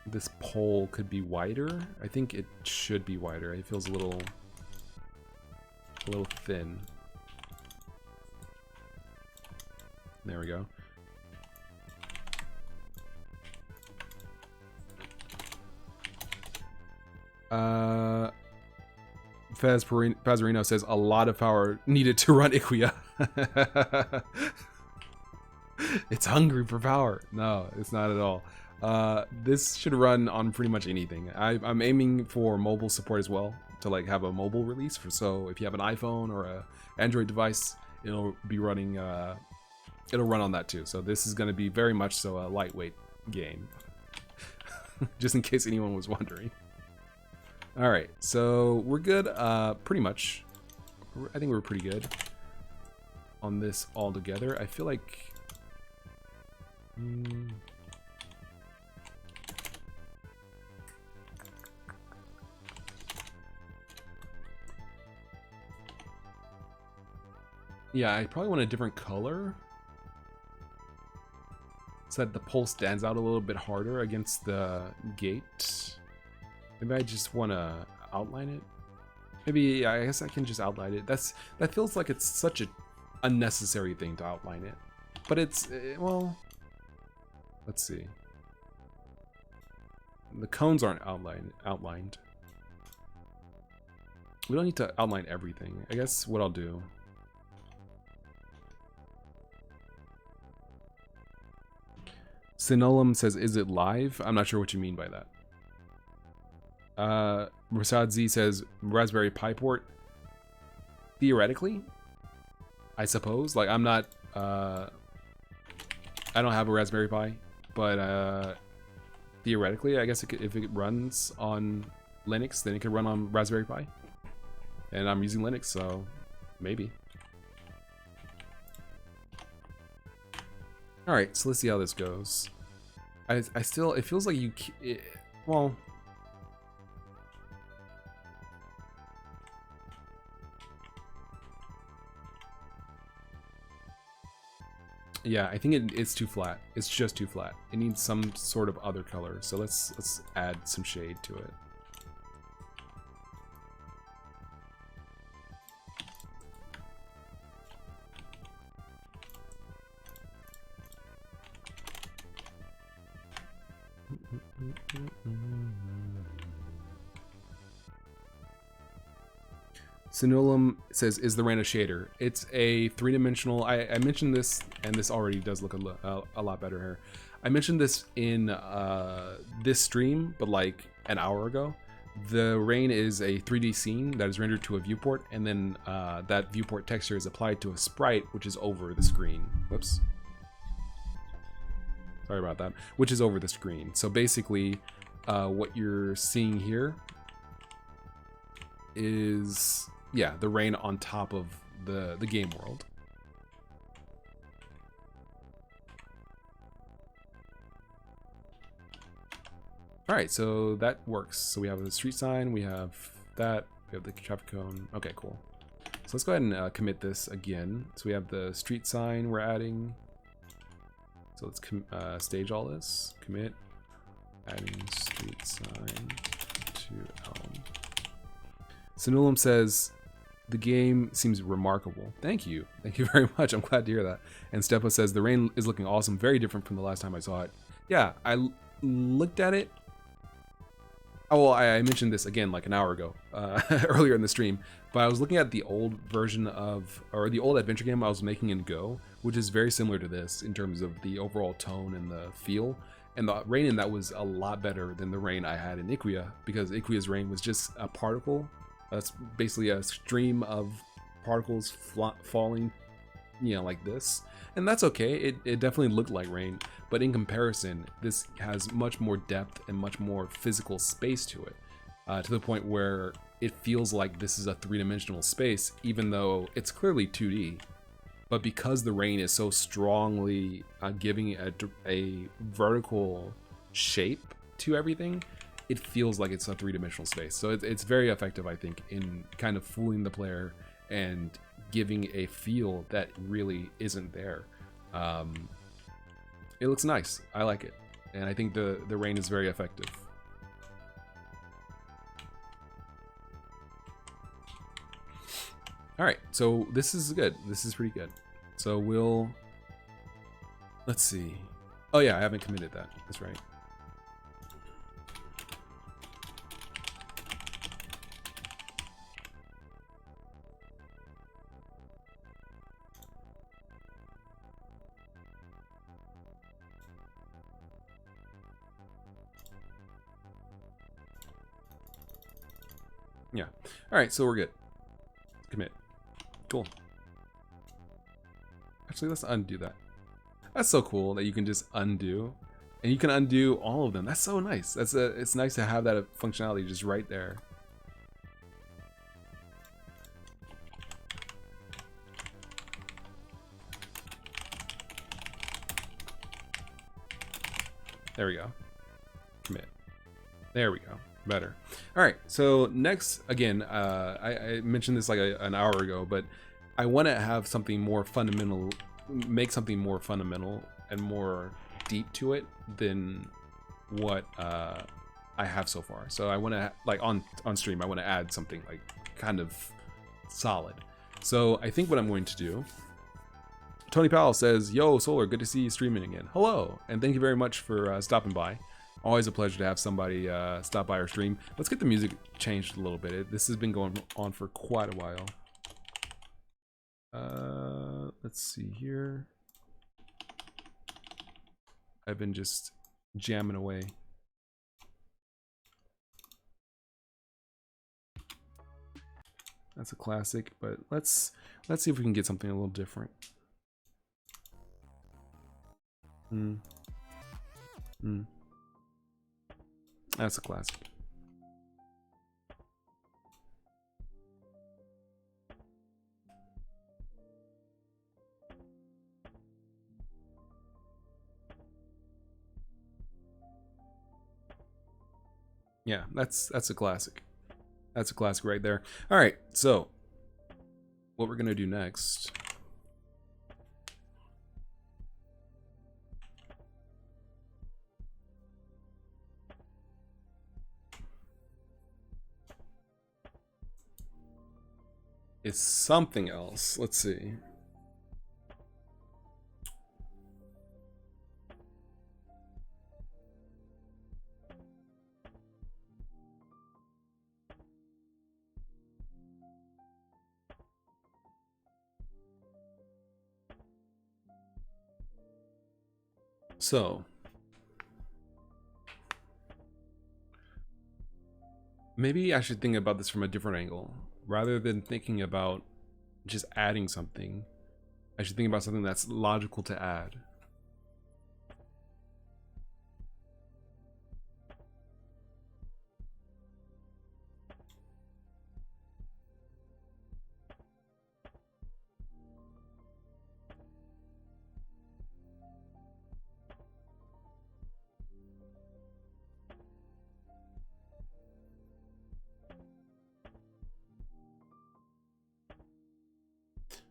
this pole could be wider. I think it should be wider. It feels a little thin. There we go. Fazarino says a lot of power needed to run Iquia. It's hungry for power. No, it's not at all. This should run on pretty much anything. I'm aiming for mobile support as well, to like have a mobile release. So if you have an iPhone or a Android device, it'll be running. It'll run on that too. So this is going to be very much so a lightweight game. Just in case anyone was wondering. All right, so we're good. Pretty much. I think we're pretty good on this all together. I feel like. Yeah, I probably want a different color so that the pole stands out a little bit harder against the gate. Maybe I just want to outline it. Maybe I guess I can just outline it. That feels like it's such an unnecessary thing to outline it, but it's well. Let's see. The cones aren't outlined. We don't need to outline everything. I guess what I'll do. Sinolum says, "Is it live?" I'm not sure what you mean by that. Rasad Z says Raspberry Pi port. Theoretically, I suppose. Like I'm not. I don't have a Raspberry Pi, but theoretically, I guess if it runs on Linux, then it could run on Raspberry Pi. And I'm using Linux, so maybe. All right, so let's see how this goes. I still, it feels like well. Yeah, I think it's too flat. It's just too flat. It needs some sort of other color. So let's add some shade to it. Sinulum says, "Is the rain a shader?" It's a three-dimensional. I mentioned this, and this already does look a lot better here. I mentioned this in this stream, but like an hour ago. The rain is a 3D scene that is rendered to a viewport, and then that viewport texture is applied to a sprite, which is over the screen. Whoops. Sorry about that. Which is over the screen. So basically, what you're seeing here is, yeah, the rain on top of the game world. All right, so that works. So we have the street sign, we have that, we have the traffic cone. Okay, cool. So let's go ahead and commit this again. So we have the street sign we're adding. So let's stage all this. Commit, adding street sign to Elm. Sinulum says, the game seems remarkable. Thank you. Thank you very much. I'm glad to hear that. And Stepa says, the rain is looking awesome. Very different from the last time I saw it. Yeah, I looked at it. Oh, well, I mentioned this again like an hour ago, earlier in the stream. But I was looking at the old version of, or the old adventure game I was making in Go, which is very similar to this in terms of the overall tone and the feel. And the rain in that was a lot better than the rain I had in Iquia, because Iquia's rain was just a particle. That's basically a stream of particles falling, you know, like this. And that's okay. It definitely looked like rain. But in comparison, this has much more depth and much more physical space to it. To the point where it feels like this is a three-dimensional space, even though it's clearly 2D. But because the rain is so strongly giving it a vertical shape to everything, it feels like it's a three-dimensional space. So it's very effective, I think, in kind of fooling the player and giving a feel that really isn't there. It looks nice. I like it. And I think the rain is very effective. All right, so this is good. This is pretty good. So let's see. Oh yeah, I haven't committed that. That's right. Yeah. All right, so we're good. Commit. Cool. Actually, let's undo that. That's so cool that you can just undo, and you can undo all of them. That's so nice. It's nice to have that functionality just right there. There we go. Commit. There we go. Better. All right. So next, again, I mentioned this like an hour ago, but I want to have something more fundamental, make something more fundamental and more deep to it than what I have so far. So I want to, like on stream, I want to add something like kind of solid. So I think what I'm going to do, Tony Powell says, yo, Solar, good to see you streaming again. Hello, and thank you very much for stopping by. Always a pleasure to have somebody stop by our stream. Let's get the music changed a little bit. This has been going on for quite a while. Let's see here. I've been just jamming away. That's a classic, but let's see if we can get something a little different. That's a classic. Yeah, that's a classic. That's a classic right there. All right, so what we're gonna do next. Is something else. Let's see. So maybe I should think about this from a different angle. Rather than thinking about just adding something, I should think about something that's logical to add.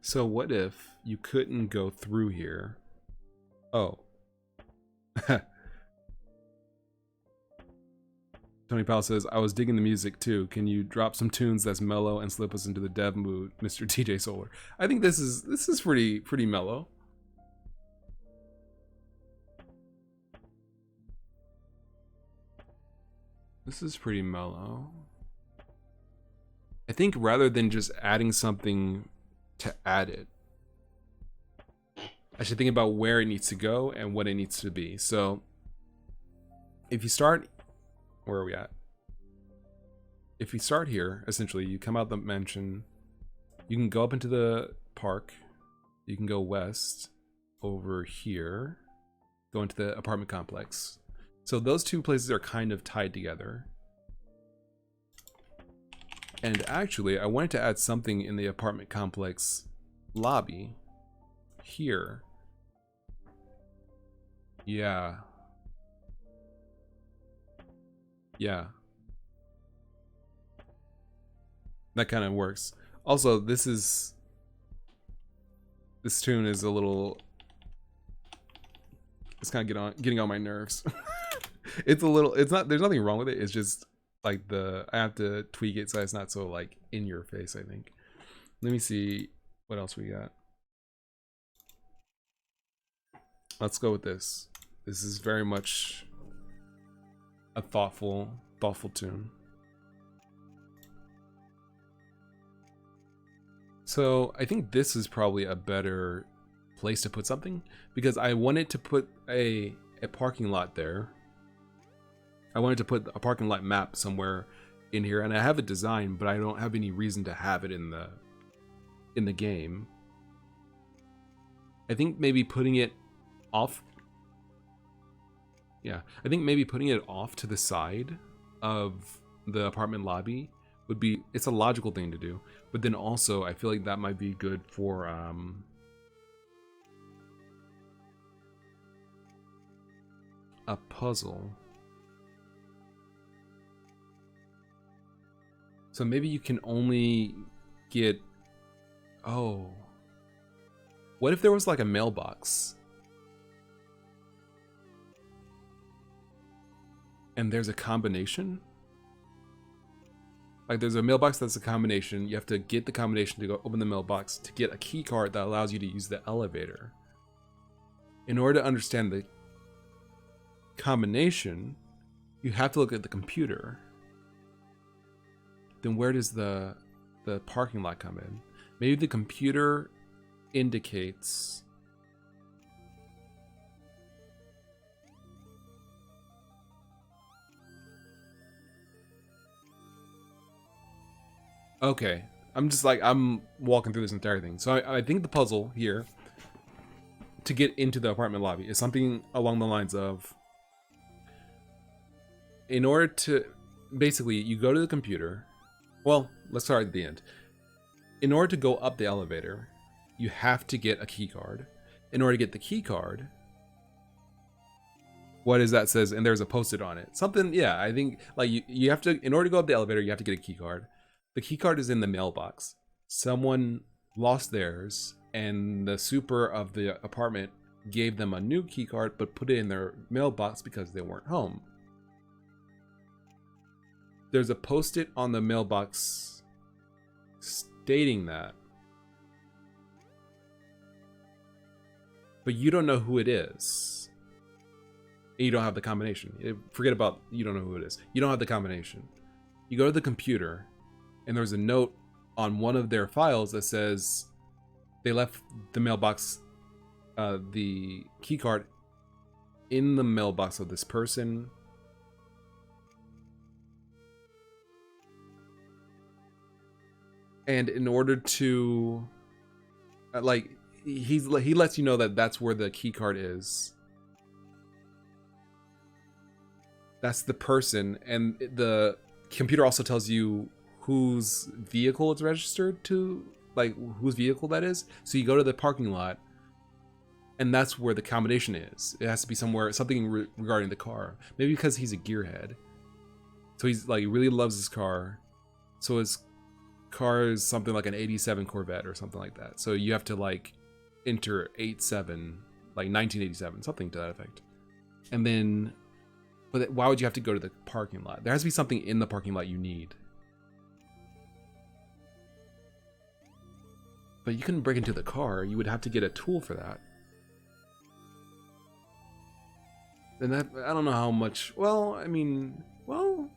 So what if you couldn't go through here? Oh. Tony Powell says, I was digging the music too. Can you drop some tunes that's mellow and slip us into the dev mood, Mr. TJ Solar? I think this is pretty mellow. This is pretty mellow. I think rather than just adding something to add it, I should think about where it needs to go and what it needs to be. So if you start, where are we at? If you start here, essentially, you come out the mansion, you can go up into the park, you can go west over here, go into the apartment complex. So those two places are kind of tied together. And actually, I wanted to add something in the apartment complex lobby here. Yeah. Yeah. That kind of works. Also, this tune is a little, it's kind of getting on my nerves. It's not, there's nothing wrong with it. It's just like I have to tweak it so it's not so like in your face, I think. Let me see what else we got. Let's go with this. This is very much a thoughtful tune. So I think this is probably a better place to put something, because I wanted to put a parking lot there. I wanted to put a parking lot map somewhere in here, and I have it designed, but I don't have any reason to have it in the game. I think maybe putting it off. Yeah, I think maybe putting it off to the side of the apartment lobby would be, it's a logical thing to do. But then also, I feel like that might be good for a puzzle. So maybe you can only get, oh, what if there was like a mailbox? And there's a combination? Like there's a mailbox that's a combination. You have to get the combination to go open the mailbox to get a key card that allows you to use the elevator. In order to understand the combination, you have to look at the computer. Then where does the parking lot come in? Maybe the computer indicates okay, I'm walking through this entire thing. So I think the puzzle here to get into the apartment lobby is something along the lines of, in order to, basically, you go to the computer. Well, let's start at the end. In order to go up the elevator, you have to get a key card. In order to get the key card, what is that says? And there's a post-it on it. Something, yeah, I think, like, you have to, in order to go up the elevator, you have to get a key card. The key card is in the mailbox. Someone lost theirs, and the super of the apartment gave them a new key card, but put it in their mailbox because they weren't home. There's a post-it on the mailbox stating that. But you don't know who it is. And you don't have the combination. Forget about you don't know who it is. You don't have the combination. You go to the computer, and there's a note on one of their files that says they left the mailbox, the key card in the mailbox of this person. And in order to, like, he lets you know that that's where the key card is. That's the person, and the computer also tells you whose vehicle it's registered to, like whose vehicle that is. So you go to the parking lot, and that's where the combination is. It has to be somewhere, something regarding the car. Maybe because he's a gearhead, so he's like really loves his car, so his car is something like an 87 Corvette or something like that. So you have to like enter 87, like 1987, something to that effect. And then, but why would you have to go to the parking lot? There has to be something in the parking lot you need. But you couldn't break into the car. You would have to get a tool for that. And that, I don't know how much, well, I mean, well.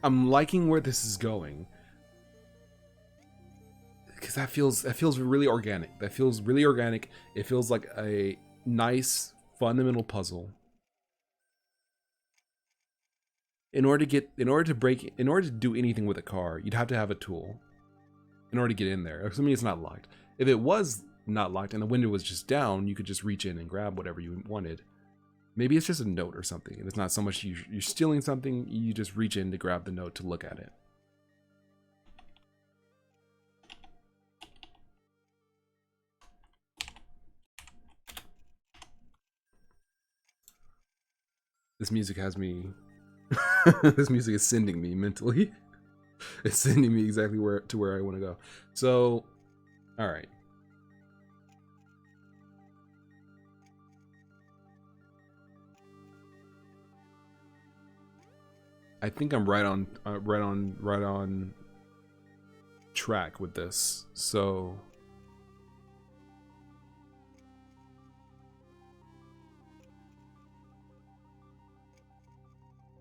I'm liking where this is going. Because that feels really organic. That feels really organic. It feels like a nice fundamental puzzle. In order to do anything with a car, you'd have to have a tool in order to get in there. Assuming it's not locked. If it was not locked and the window was just down, you could just reach in and grab whatever you wanted. Maybe it's just a note or something, and it's not so much you're stealing something, you just reach in to grab the note to look at it. This music has me... this music is sending me mentally. It's sending me exactly where I want to go. So, alright. I think I'm right on track with this. So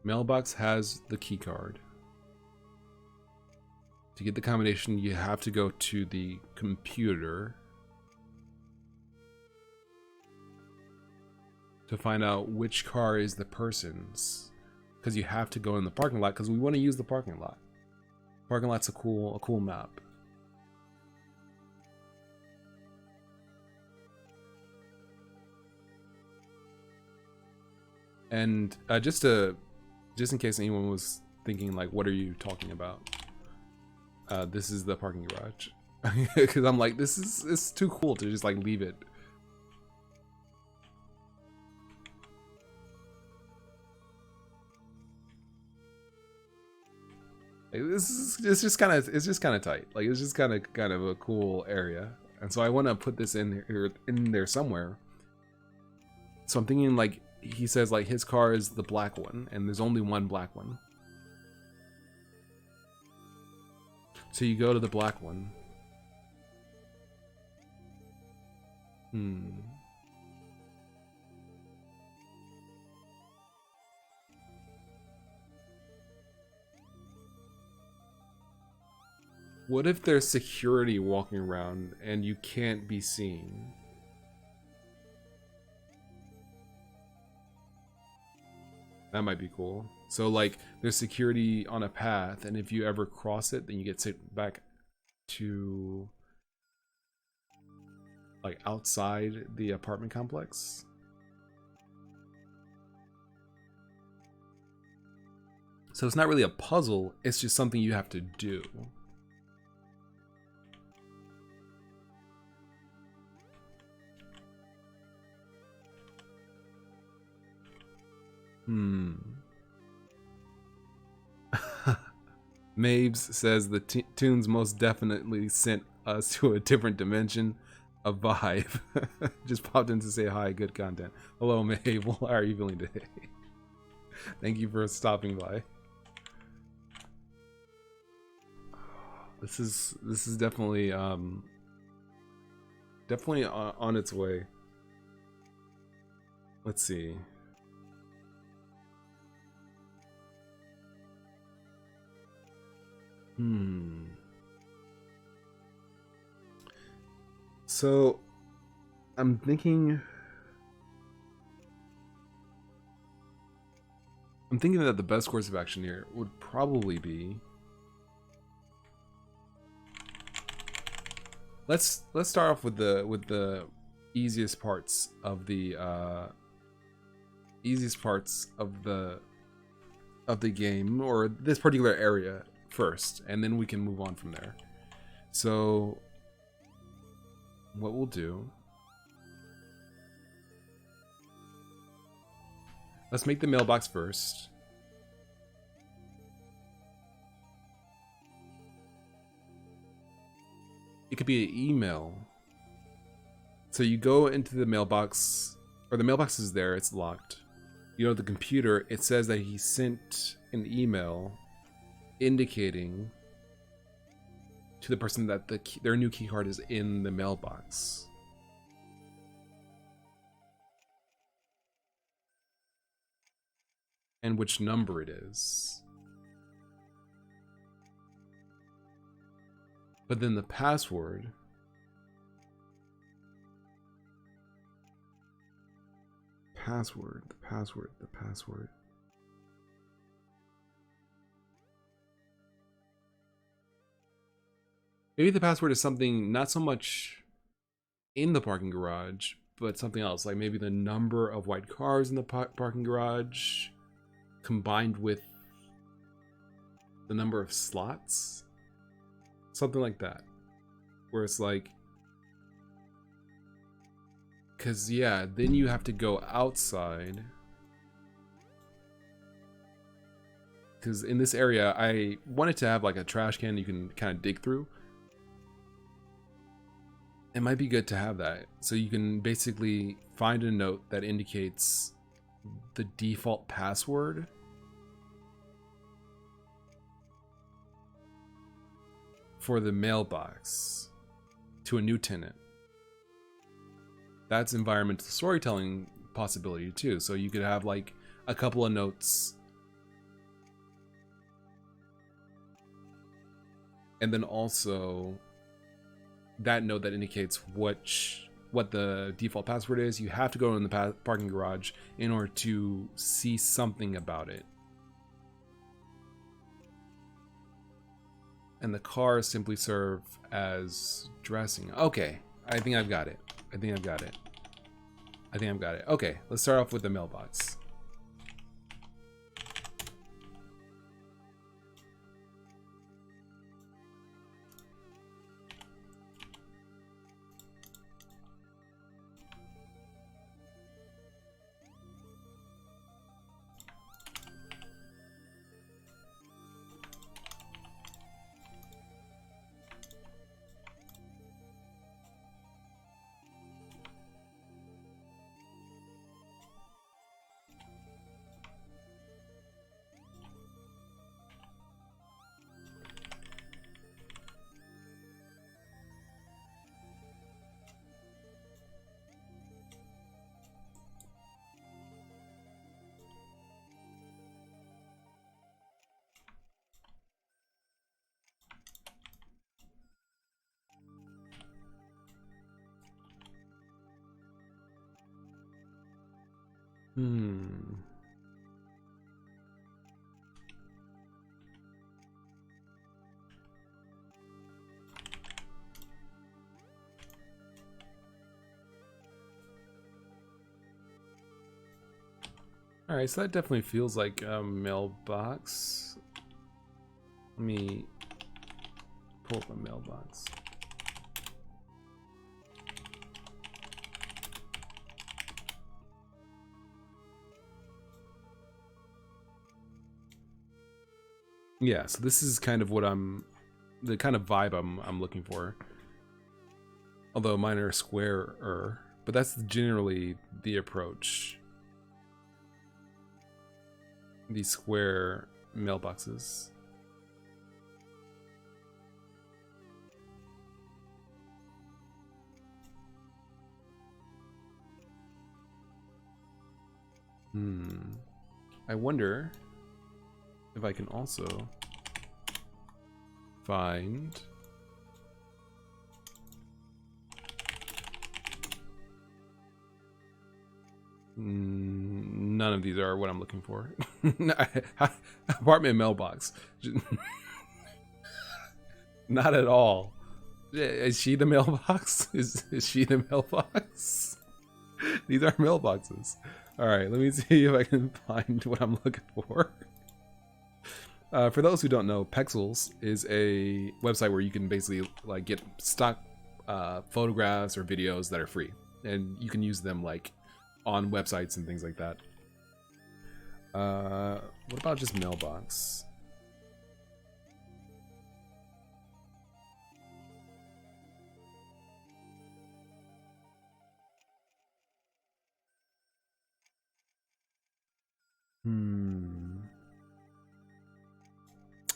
Mailbox has the key card. To get the combination, you have to go to the computer to find out which car is the person's. Because you have to go in the parking lot because we want to use the parking lot. Parking lot's a cool map. And just in case anyone was thinking like, what are you talking about? This is the parking garage. Because I'm like, it's too cool to just like leave it. It's just kind of tight. Like it's just kind of a cool area, and so I want to put this in there somewhere. So I'm thinking like he says like his car is the black one, and there's only one black one. So you go to the black one. What if there's security walking around and you can't be seen? That might be cool. So like there's security on a path, and if you ever cross it, then you get sent back to like outside the apartment complex. So it's not really a puzzle, it's just something you have to do. Mabes says the tunes most definitely sent us to a different dimension, a vibe. Just popped in to say hi, good content. Hello, Mabe. How are you feeling today? Thank you for stopping by. This is definitely definitely on its way. Let's see. So I'm thinking that the best course of action here would probably be, let's start off with the easiest parts of the game, or this particular area first, and then we can move on from there. So what we'll do, let's make the mailbox first. It could be an email. So you go into the mailbox, or the mailbox is there, it's locked. You know, the computer, it says that he sent an email indicating to the person that their new key card is in the mailbox. And which number it is. But then the password, the password. Maybe the password is something not so much in the parking garage, but something else. Like maybe the number of white cars in the parking garage combined with the number of slots. Something like that. Where it's like, because yeah, then you have to go outside. Because in this area, I wanted to have like a trash can you can kind of dig through. It might be good to have that. So you can basically find a note that indicates the default password. For the mailbox to a new tenant. That's environmental storytelling possibility too. So you could have like a couple of notes. And then also that note that indicates what the default password is. You have to go in the parking garage in order to see something about it. And the cars simply serve as dressing. Okay, I think I've got it. Okay, let's start off with the mailbox. Alright, so that definitely feels like a mailbox. Let me pull up a mailbox. Yeah, so this is kind of what the kind of vibe I'm looking for. Although mine are squarer, but that's generally the approach. These square mailboxes. I wonder if I can also find none of these are what I'm looking for. Apartment mailbox. Not at all. Is she the mailbox? Is she the mailbox? These are mailboxes. Alright, let me see if I can find what I'm looking for. For those who don't know, Pexels is a website where you can basically like get stock photographs or videos that are free, and you can use them like on websites and things like that. What about just Mailbox?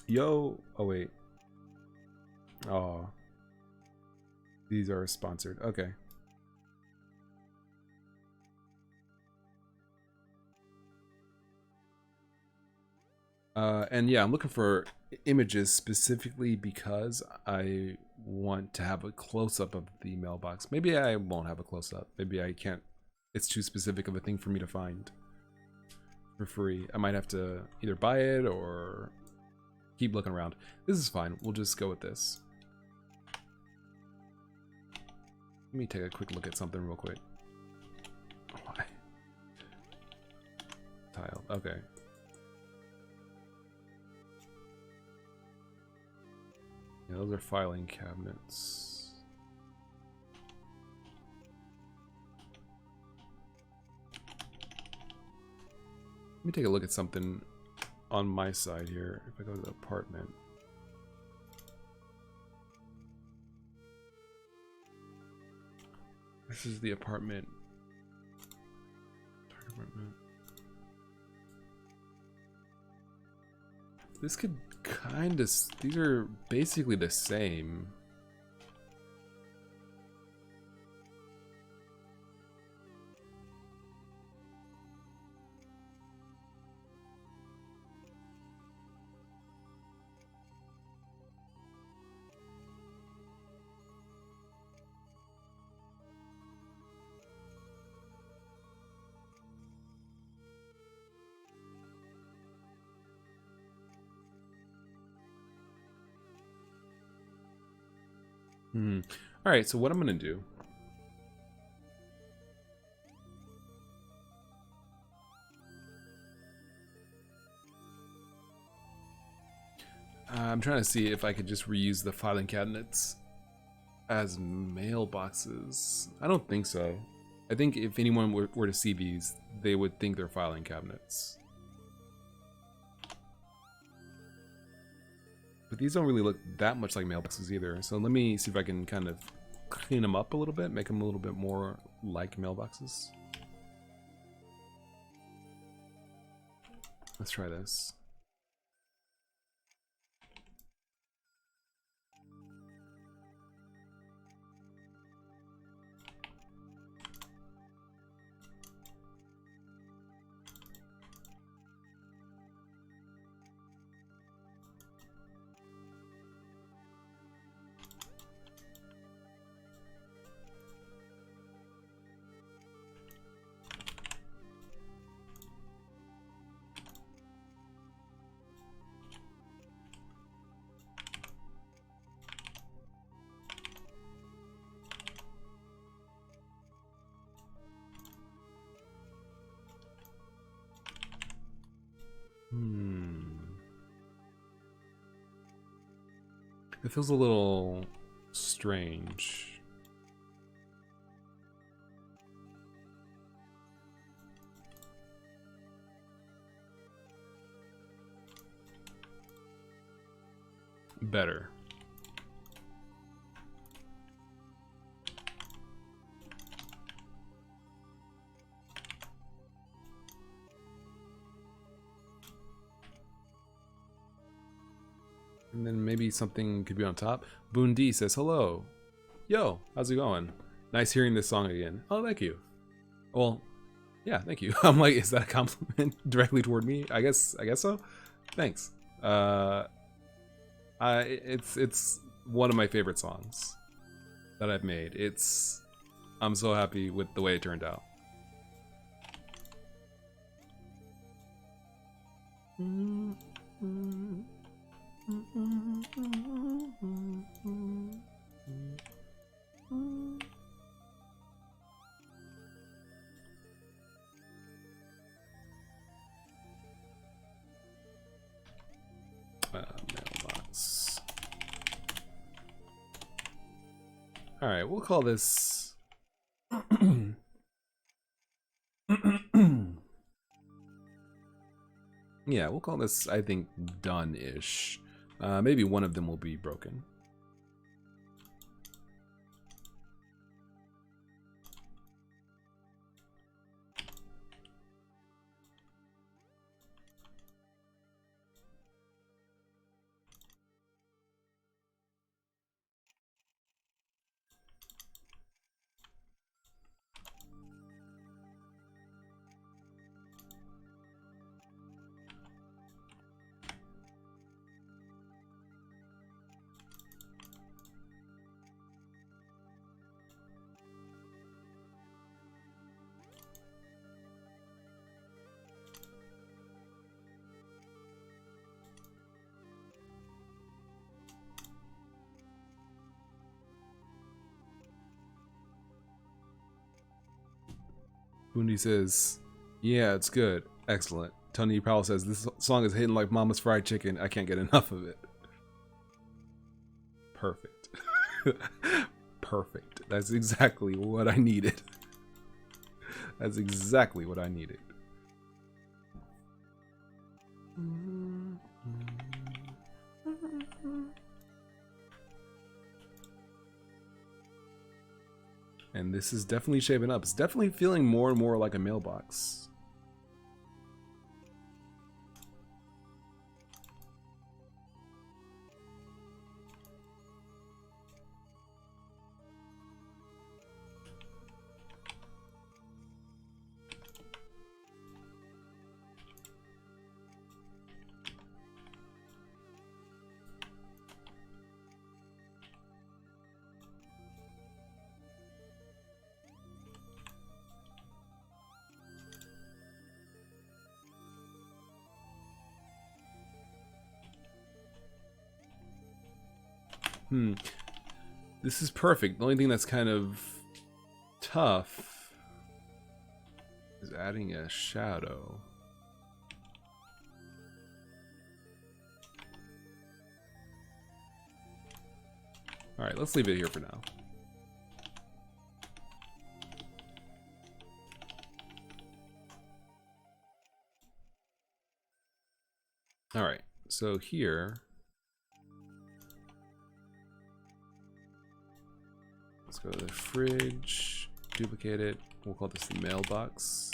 Yo, oh wait. Oh. These are sponsored. Okay. And yeah, I'm looking for images specifically because I want to have a close-up of the mailbox. Maybe I won't have a close-up. Maybe I can't. It's too specific of a thing for me to find for free. I might have to either buy it or keep looking around. This is fine. We'll just go with this. Let me take a quick look at something real quick. Why? Tile. Okay. Yeah, those are filing cabinets. Let me take a look at something on my side here. If I go to the apartment. This is the apartment. Dark apartment. This could kind of... These are basically the same. Alright, so what I'm going to do... I'm trying to see if I could just reuse the filing cabinets as mailboxes. I don't think so. I think if anyone were to see these, they would think they're filing cabinets. But these don't really look that much like mailboxes either. So let me see if I can kind of clean them up a little bit, make them a little bit more like mailboxes. Let's try this. It feels a little strange. Better. And then maybe something could be on top. Boon D says, hello. Yo, how's it going? Nice hearing this song again. Oh, thank you. Well, yeah, thank you. I'm like, is that a compliment directly toward me? I guess so. Thanks. It's one of my favorite songs that I've made. I'm so happy with the way it turned out. Mailbox. All right, we'll call this. Yeah, we'll call this, I think, done-ish. Maybe one of them will be broken. Bundy says, yeah, it's good. Excellent. Tony Powell says, this song is hitting like Mama's fried chicken. I can't get enough of it. Perfect. Perfect. That's exactly what I needed. That's exactly what I needed. And this is definitely shaping up. It's definitely feeling more and more like a mailbox. This is perfect. The only thing that's kind of tough is adding a shadow. Alright, let's leave it here for now. Alright, so here... let's go to the fridge, duplicate it. We'll call this the mailbox.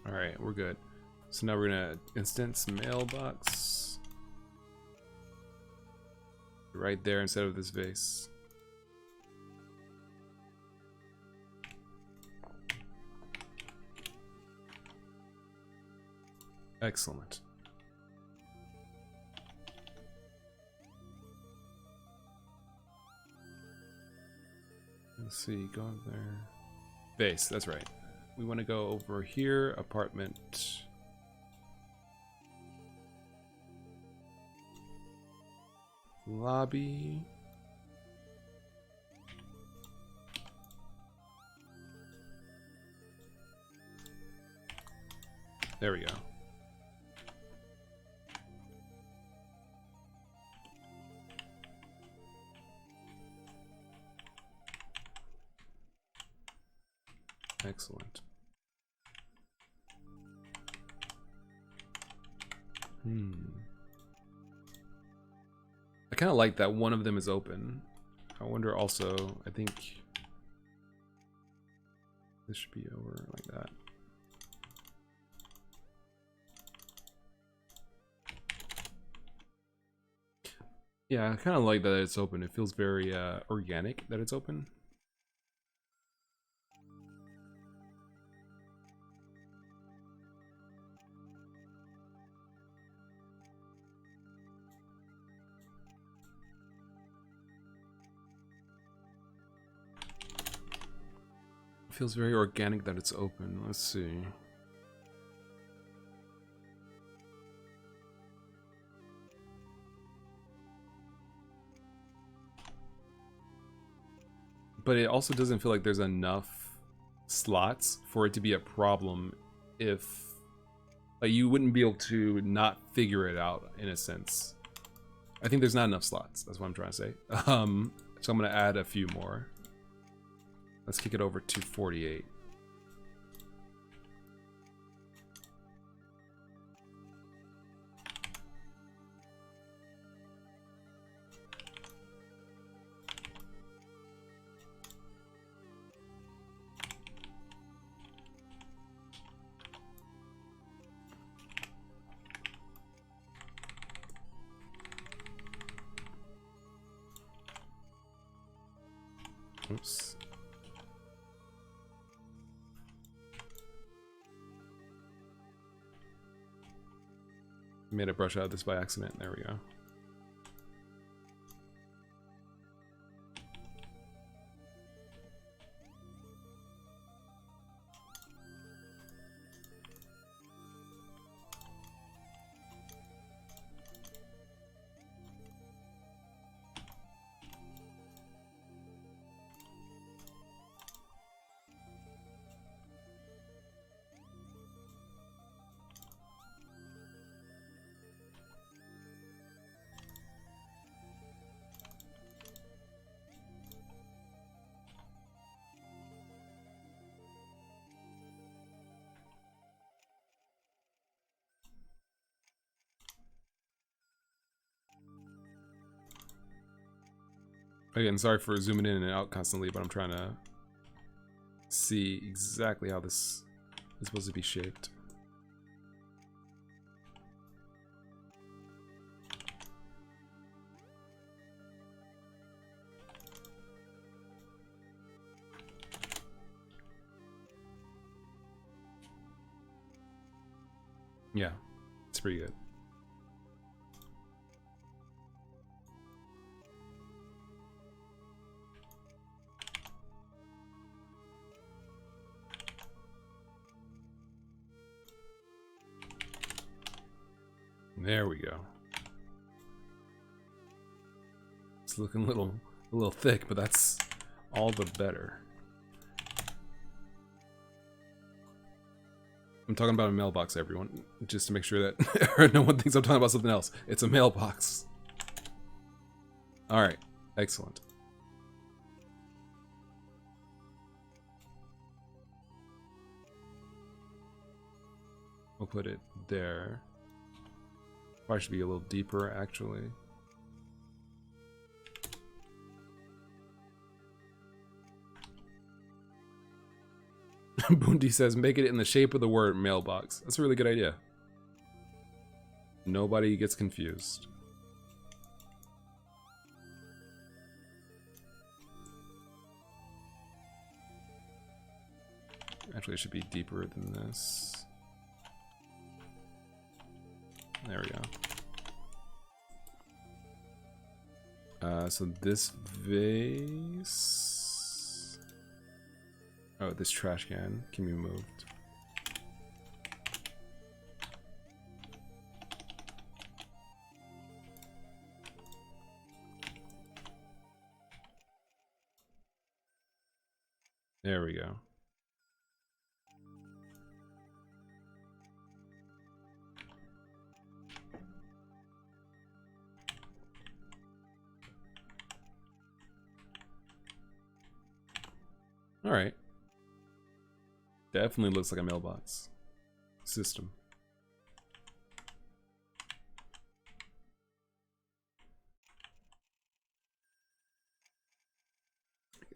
Alright, we're good. So now we're gonna instance mailbox right there instead of this vase. Excellent. Let's see, go over there. Vase, that's right. We want to go over here, apartment. Lobby. There we go. Excellent. I kind of like that one of them is open. I wonder also, I think This should be over like that. Yeah, I kind of like that it's open. It feels very organic that it's open. It feels very organic that it's open. Let's see. But it also doesn't feel like there's enough slots for it to be a problem if like, you wouldn't be able to not figure it out in a sense. I think there's not enough slots. That's what I'm trying to say. So I'm going to add a few more. Let's kick it over to 48. Oops. Made a brush out of this by accident. There we go. Again, sorry for zooming in and out constantly, but I'm trying to see exactly how this is supposed to be shaped. Yeah, it's pretty good. There we go. It's looking a little thick, but that's all the better. I'm talking about a mailbox, everyone, just to make sure that no one thinks I'm talking about something else. It's a mailbox. All right, excellent. We'll put it there. Probably should be a little deeper, actually. Bundy says, make it in the shape of the word mailbox. That's a really good idea. Nobody gets confused. Actually, it should be deeper than this. There we go. So this vase... Oh, this trash can be moved. There we go. All right. Definitely looks like a mailbox system.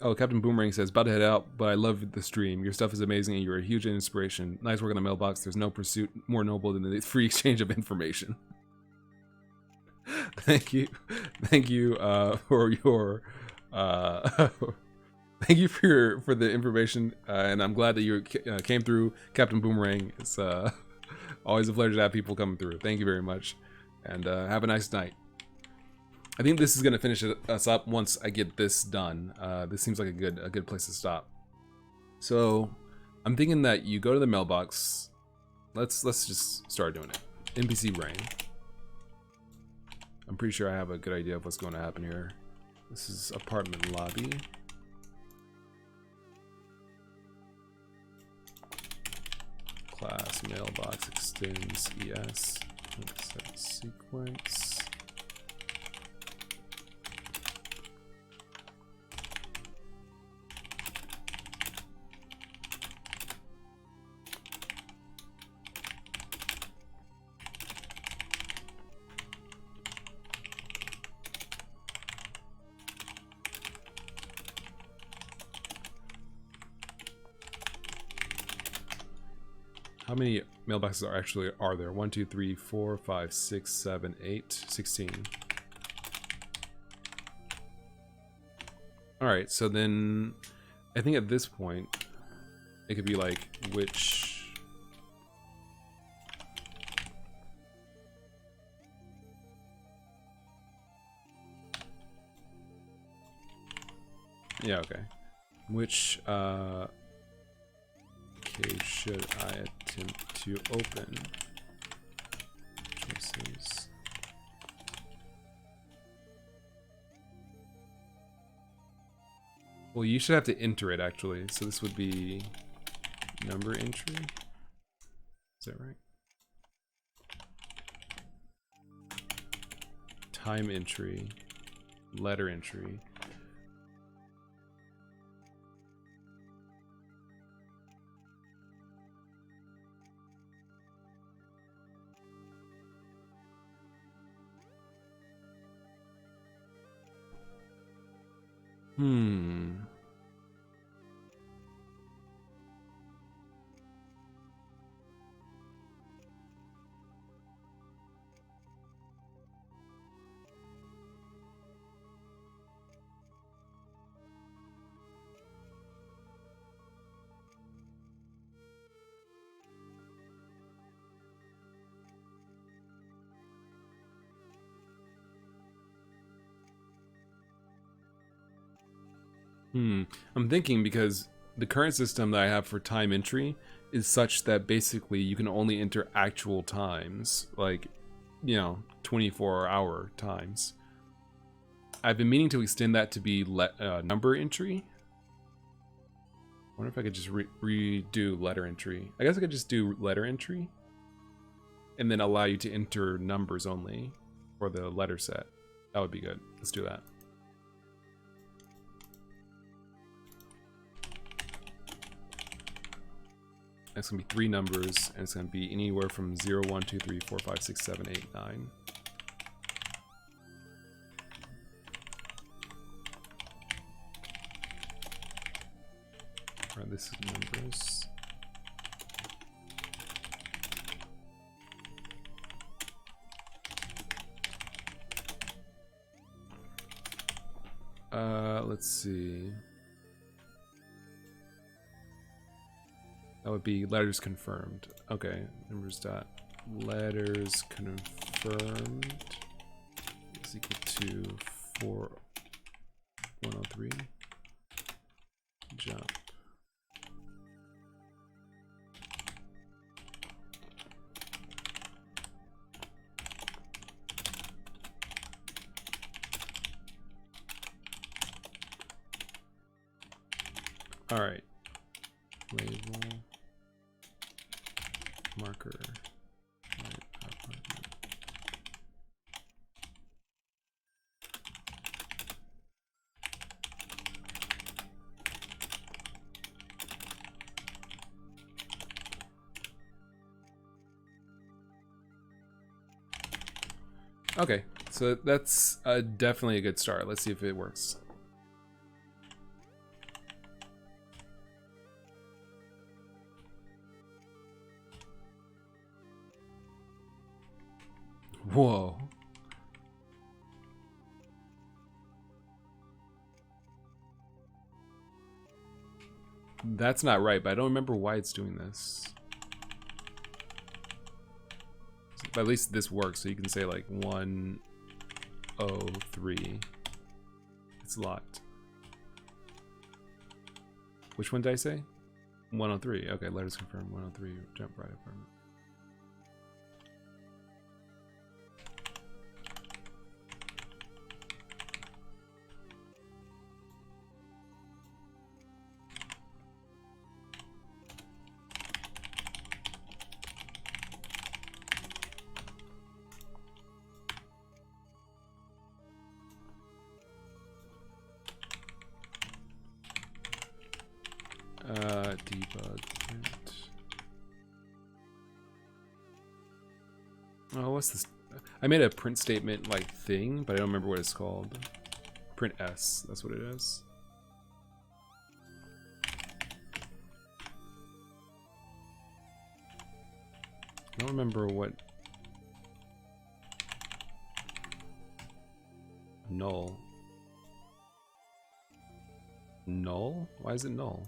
Oh, Captain Boomerang says, about to head out, but I love the stream. Your stuff is amazing and you're a huge inspiration. Nice work on the mailbox. There's no pursuit more noble than the free exchange of information. Thank you. Thank you for your... thank you for the information, and I'm glad that you came through, Captain Boomerang. It's always a pleasure to have people coming through. Thank you very much, and have a nice night. I think this is gonna finish us up once I get this done. This seems like a good place to stop. So I'm thinking that you go to the mailbox. Let's just start doing it. NPC brain. I'm pretty sure I have a good idea of what's going to happen here. This is apartment lobby. Class mailbox extends ES. Set sequence. How many mailboxes are there? 1, 2, 3, 4, 5, 6, 7, 8, 16. Alright, so then I think at this point it could be like which yeah, okay. Which cave should I attempt to open? Choices. Well, you should have to enter it actually. So this would be number entry. Is that right? Time entry, letter entry. I'm thinking because the current system that I have for time entry is such that basically you can only enter actual times, like, you know, 24-hour times. I've been meaning to extend that to be number entry. I wonder if I could just redo letter entry. I guess I could just do letter entry and then allow you to enter numbers only for the letter set. That would be good. Let's do that. It's gonna be 3 numbers, and it's gonna be anywhere from 0, 1, 2, 3, 4, 5, 6, 7, 8, 9. Alright, this is numbers. Let's see. That would be letters confirmed. Okay, numbers dot letters confirmed is equal to 4103. Jump. All right. Label. Marker. Okay, so that's definitely a good start. Let's see if it works. Whoa. That's not right, but I don't remember why it's doing this. But at least this works, so you can say like 103. It's locked. Which one did I say? 103. Okay, letters confirmed. 103. Jump right apartment. Debug print. Oh, what's this? I made a print statement like thing, but I don't remember what it's called. Print S, that's what it is. I don't remember what. Null. Null? Why is it null?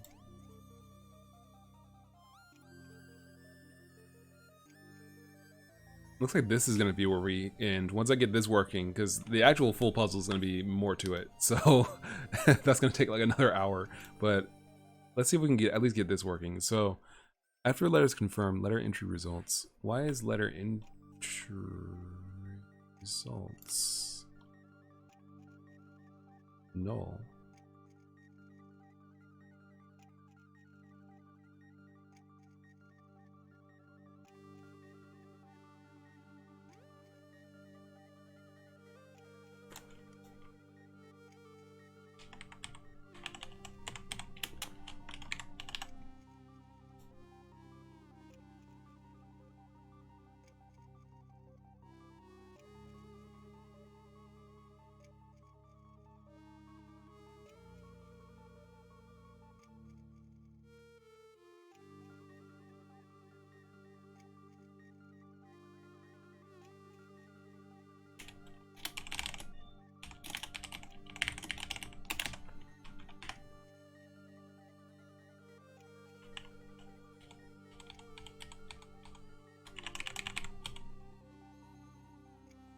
Looks like this is going to be where we end once I get this working, because the actual full puzzle is going to be more to it. So that's going to take like another hour. But let's see if we can at least get this working. So after letters confirmed, letter entry results. Why is letter entry results null?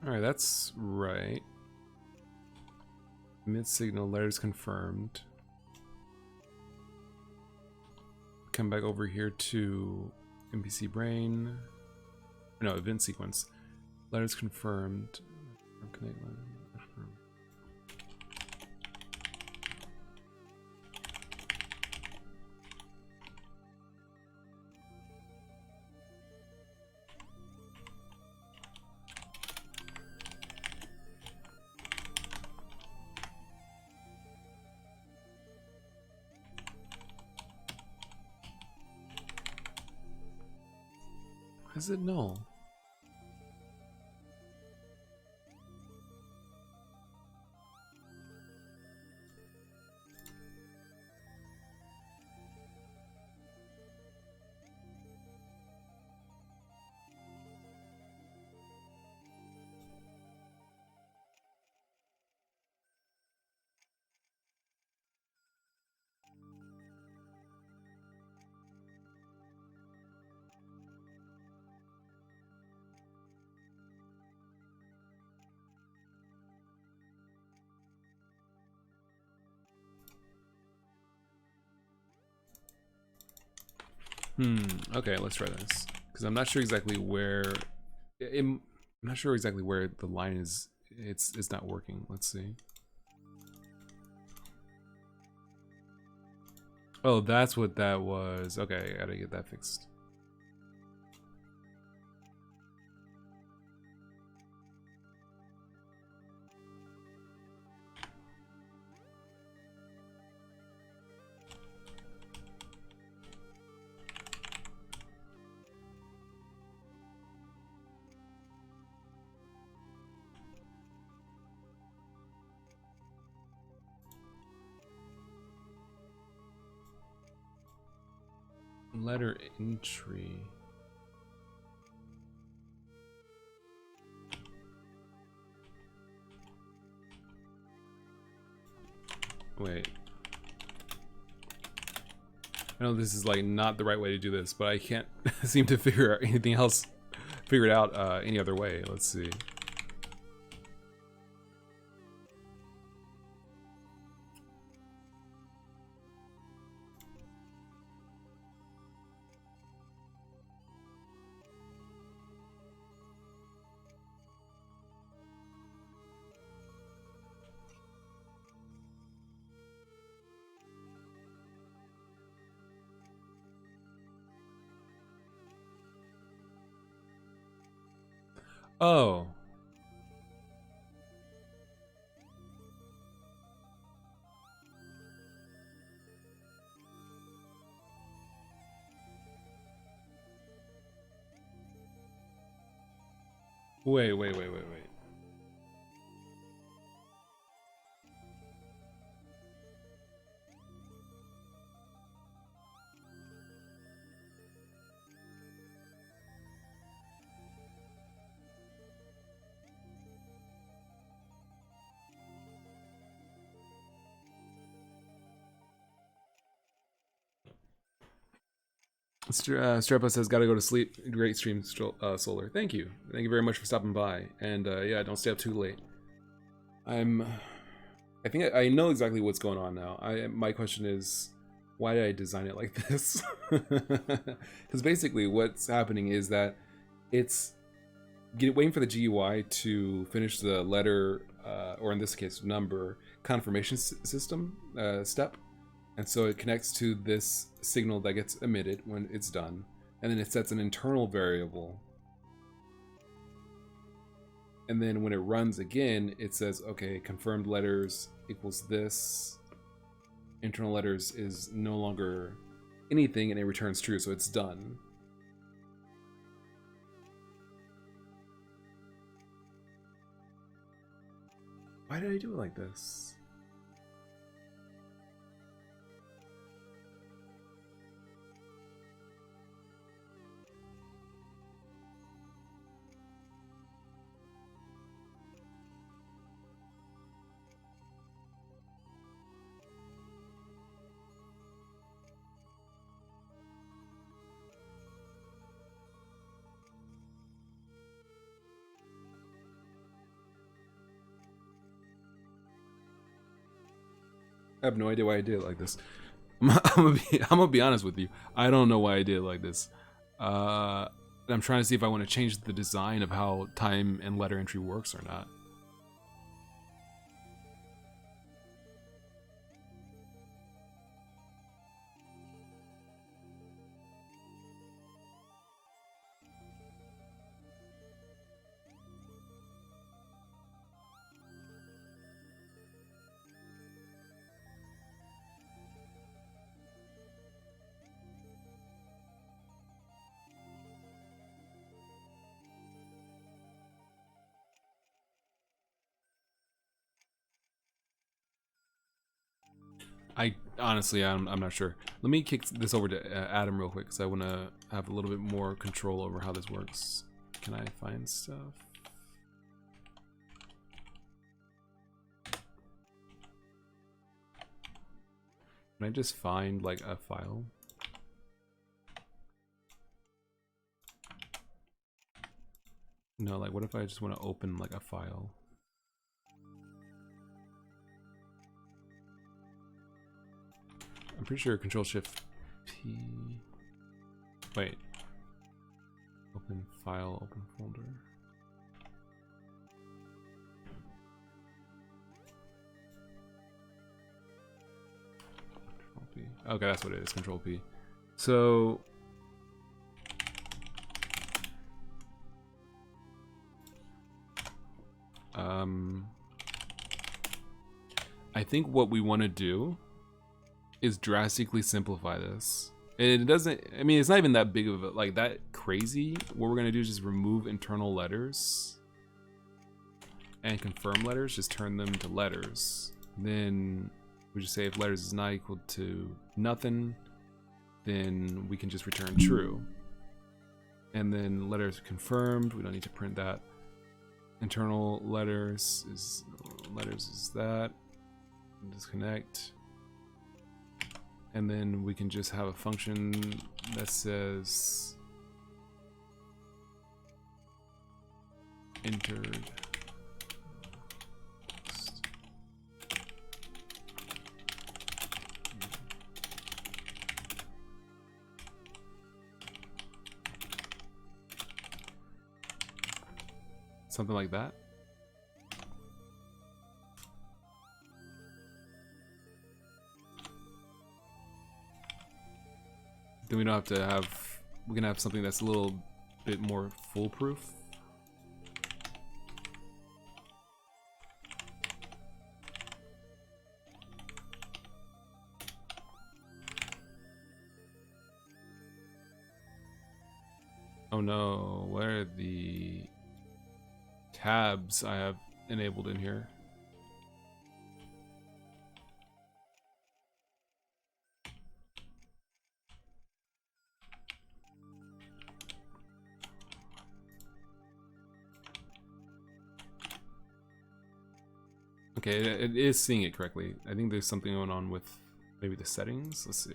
Alright, that's right. Mid signal, letters confirmed. Come back over here to NPC brain. No, event sequence. Letters confirmed. Connect letter confirmed. Is it null? Okay, let's try this. Because I'm not sure exactly where... I'm not sure exactly where the line is. It's not working. Let's see. Oh, that's what that was. Okay, I gotta get that fixed. Letter entry. Wait. I know this is like not the right way to do this, but I can't seem to figure it out any other way. Let's see. Oh. Wait. Strepa says, "Gotta go to sleep." Great stream, Solar. Thank you very much for stopping by. And yeah, don't stay up too late. I think I know exactly what's going on now. My question is, why did I design it like this? Because basically, what's happening is that it's waiting for the GUI to finish the letter, or in this case, number confirmation system step. And so it connects to this signal that gets emitted when it's done. And then it sets an internal variable. And then when it runs again, it says, okay, confirmed letters equals this. Internal letters is no longer anything, and it returns true, so it's done. Why did I do it like this? I have no idea why I did it like this. I'm gonna be honest with you. I don't know why I did it like this. I'm trying to see if I want to change the design of how time and letter entry works or not. Honestly, I'm not sure. Let me kick this over to Adam real quick, because I want to have a little bit more control over how this works. Can I find stuff? Can I just find like a file? No, like what if I just want to open like a file? I'm pretty sure Control Shift P. Wait. Open file, open folder. Control P. Okay, that's what it is. Control P. So. I think what we want to do is drastically simplify this. And it doesn't, I mean, it's not even that big of a, like that crazy. What we're gonna do is just remove internal letters and confirm letters, just turn them to letters. Then we just say if letters is not equal to nothing, then we can just return true. And then letters confirmed, we don't need to print that. Internal letters is that. disconnect. And then we can just have a function that says entered. Something like that. Then we don't have to have, we can have something that's a little bit more foolproof. Oh no, where are the tabs I have enabled in here? Okay, it is seeing it correctly. I think there's something going on with maybe the settings. Let's see.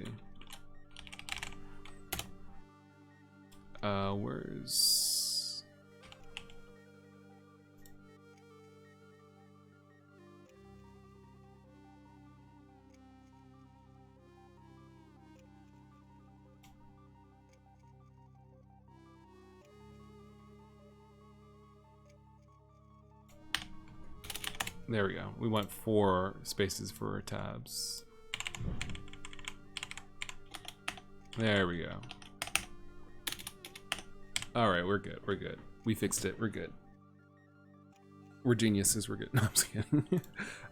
Where's... There we go. We want 4 spaces for our tabs. There we go. Alright, we're good. We're good. We fixed it. We're good. We're geniuses. We're good. No, I'm just kidding.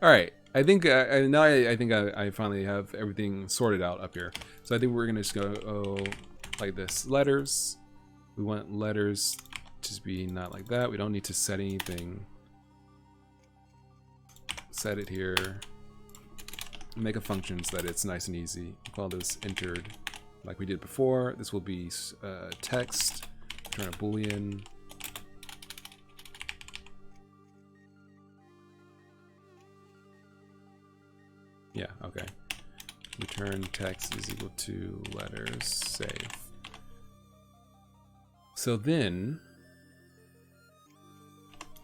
Alright. I think now I think I finally have everything sorted out up here. So I think we're going to just go like this. Letters. We want letters to be not like that. We don't need to set anything. Set it here. Make a function so that it's nice and easy. We'll call this entered like we did before. This will be text. Return a boolean. Yeah, okay. Return text is equal to letters. Save. So then,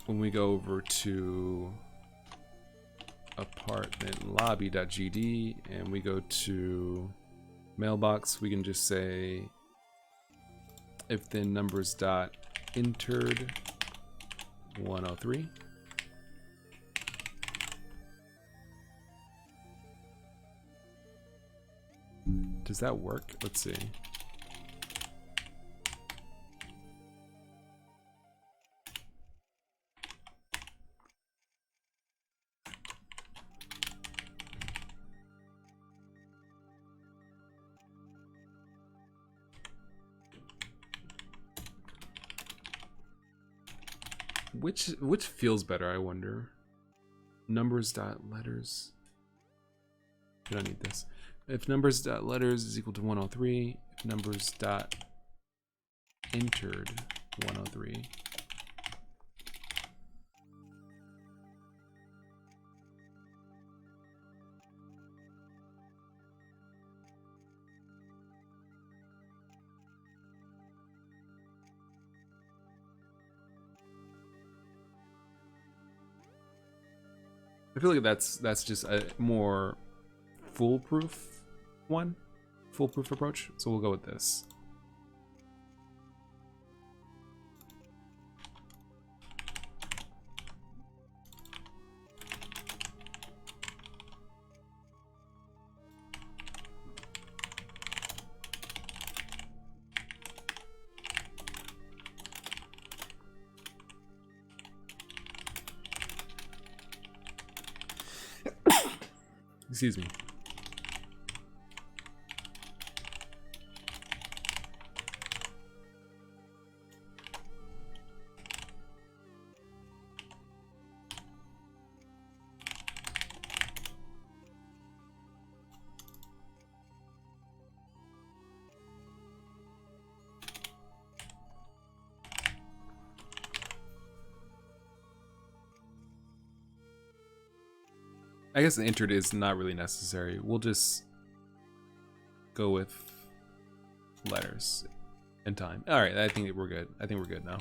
when we go over to apartment lobby.gd and we go to mailbox, we can just say if then numbers dot entered 103. Does that work? Let's see. Which feels better, I wonder. Numbers dot letters. We don't need this. If numbers dot letters is equal to 103, if numbers dot entered 103. I feel like that's just a more foolproof one, foolproof approach. So we'll go with this. Excuse me. I guess the entered is not really necessary. We'll just go with letters and time. All right, I think we're good. I think we're good now.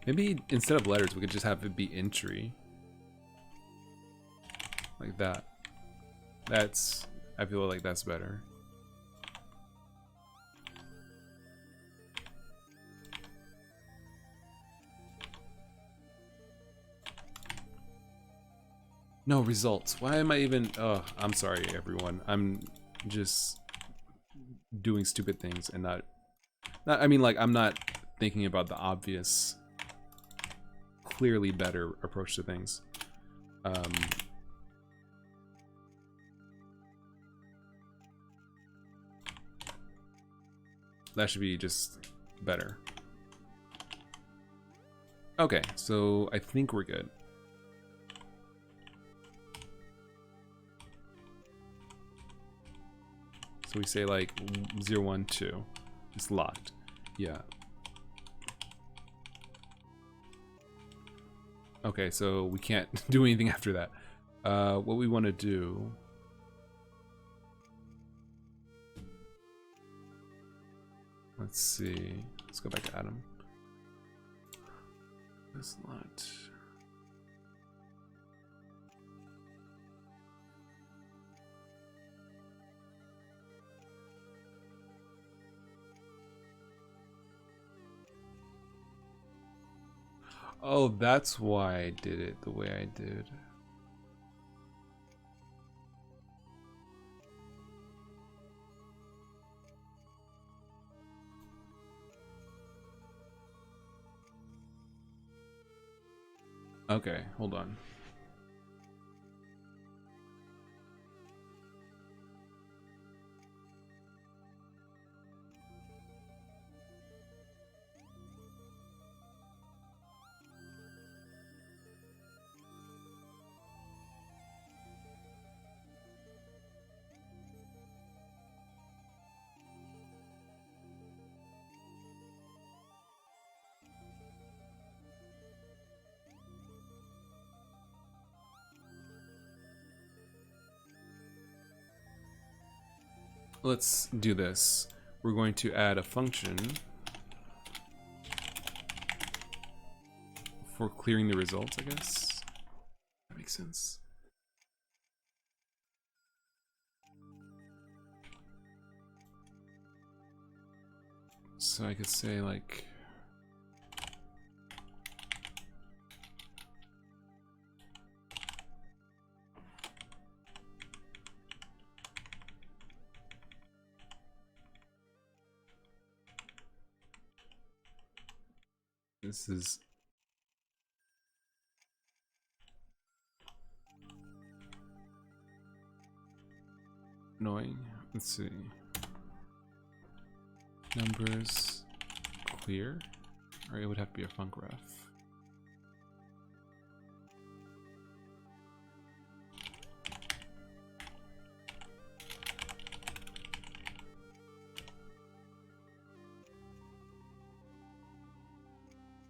Maybe instead of letters, we could just have it be entry. Like that. I feel like that's better. No results. Why am I even... Oh, I'm sorry, everyone. I'm just doing stupid things and not... I mean, like, I'm not thinking about the obvious, clearly better approach to things. That should be just better. Okay, so I think we're good. So we say like 0, 1, 2. It's locked. Yeah. Okay, so we can't do anything after that. What we want to do... Let's see. Let's go back to Adam. This lot. Oh, that's why I did it the way I did. Okay, hold on. Let's do this. We're going to add a function for clearing the results, I guess. That makes sense. So I could say like... This is... annoying. Let's see. Numbers clear, or it would have to be a func ref.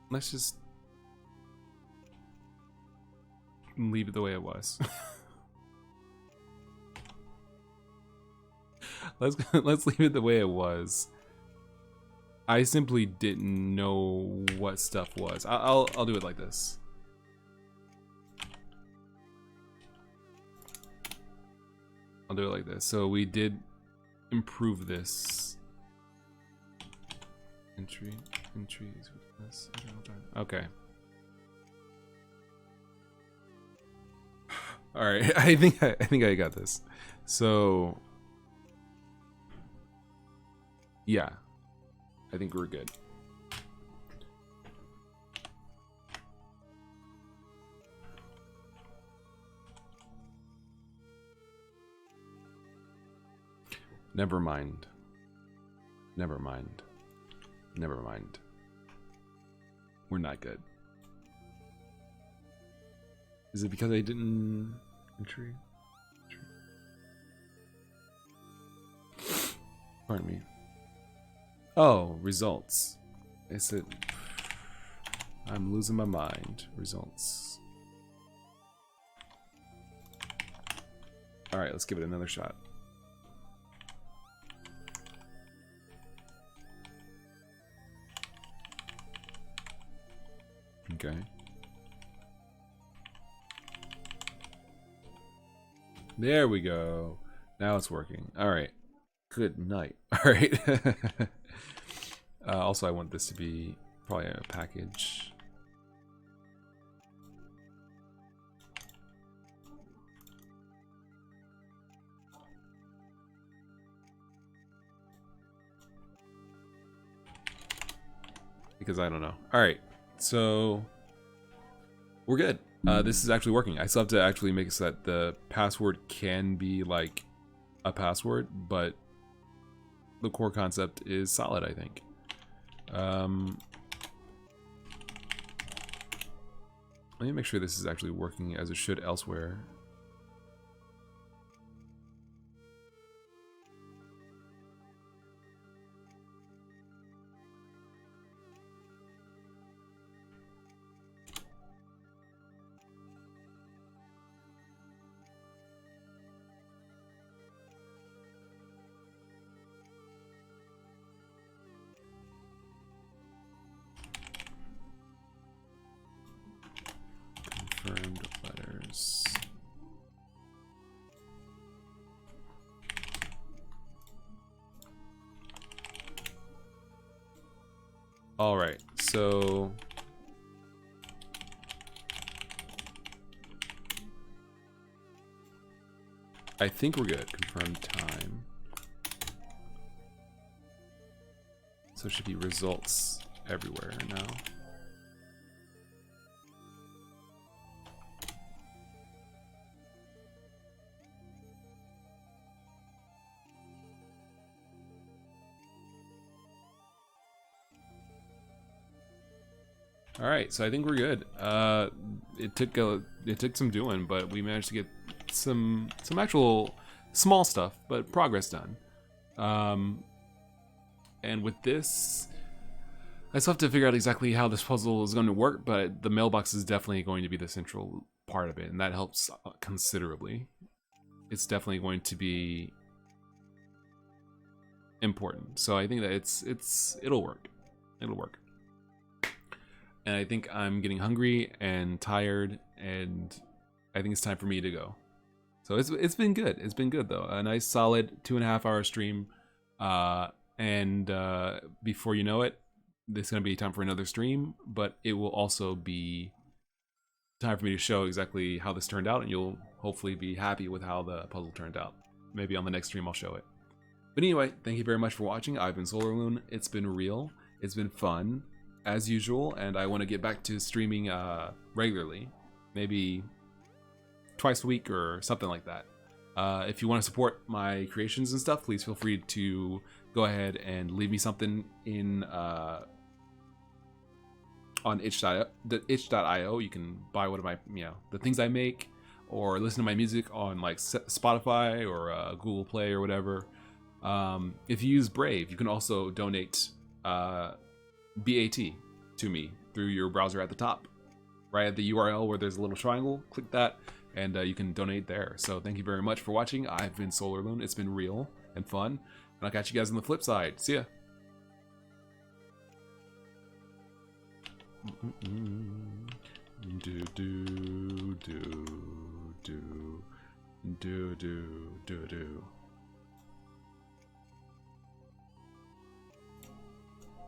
Let's just leave it the way it was. Let's leave it the way it was. I simply didn't know what stuff was. I'll do it like this. I'll do it like this. So we did improve this. Entries with this. Okay. All right. I think I got this. So yeah. I think we're good. Never mind. Never mind. Never mind. We're not good. Is it because I didn't entry? Pardon me. Oh, results. Is it? I'm losing my mind. Results. All right, let's give it another shot. Okay. There we go. Now it's working. All right. Good night. All right. Also, I want this to be probably a package. Because I don't know. All right. So we're good. This is actually working. I still have to actually make it so that the password can be like a password, but the core concept is solid, I think. Let me make sure this is actually working as it should elsewhere. Confirmed letters. All right, so I think we're good. Confirmed time. So it should be results everywhere now. All right, so I think we're good. It took some doing, but we managed to get some actual small stuff, but progress done. And with this, I still have to figure out exactly how this puzzle is going to work, but the mailbox is definitely going to be the central part of it, and that helps considerably. It's definitely going to be important. So I think that it'll work. It'll work. And I think I'm getting hungry and tired, and I think it's time for me to go. So it's been good. It's been good though. A nice solid 2.5 hour stream, and before you know it, it's gonna be time for another stream. But it will also be time for me to show exactly how this turned out, and you'll hopefully be happy with how the puzzle turned out. Maybe on the next stream I'll show it. But anyway, thank you very much for watching. I've been SolarLoon. It's been real. It's been fun, as usual, and I want to get back to streaming regularly, maybe twice a week or something like that. If you want to support my creations and stuff, please feel free to go ahead and leave me something in on itch.io. You can buy one of my, the things I make, or listen to my music on like Spotify or Google Play or whatever. If you use Brave, you can also donate BAT to me through your browser at the top, right at the URL where there's a little triangle. Click that, and you can donate there. So thank you very much for watching. I've been SolarLoon. It's been real and fun, and I'll catch you guys on the flip side. See ya. Do do do do do do do do.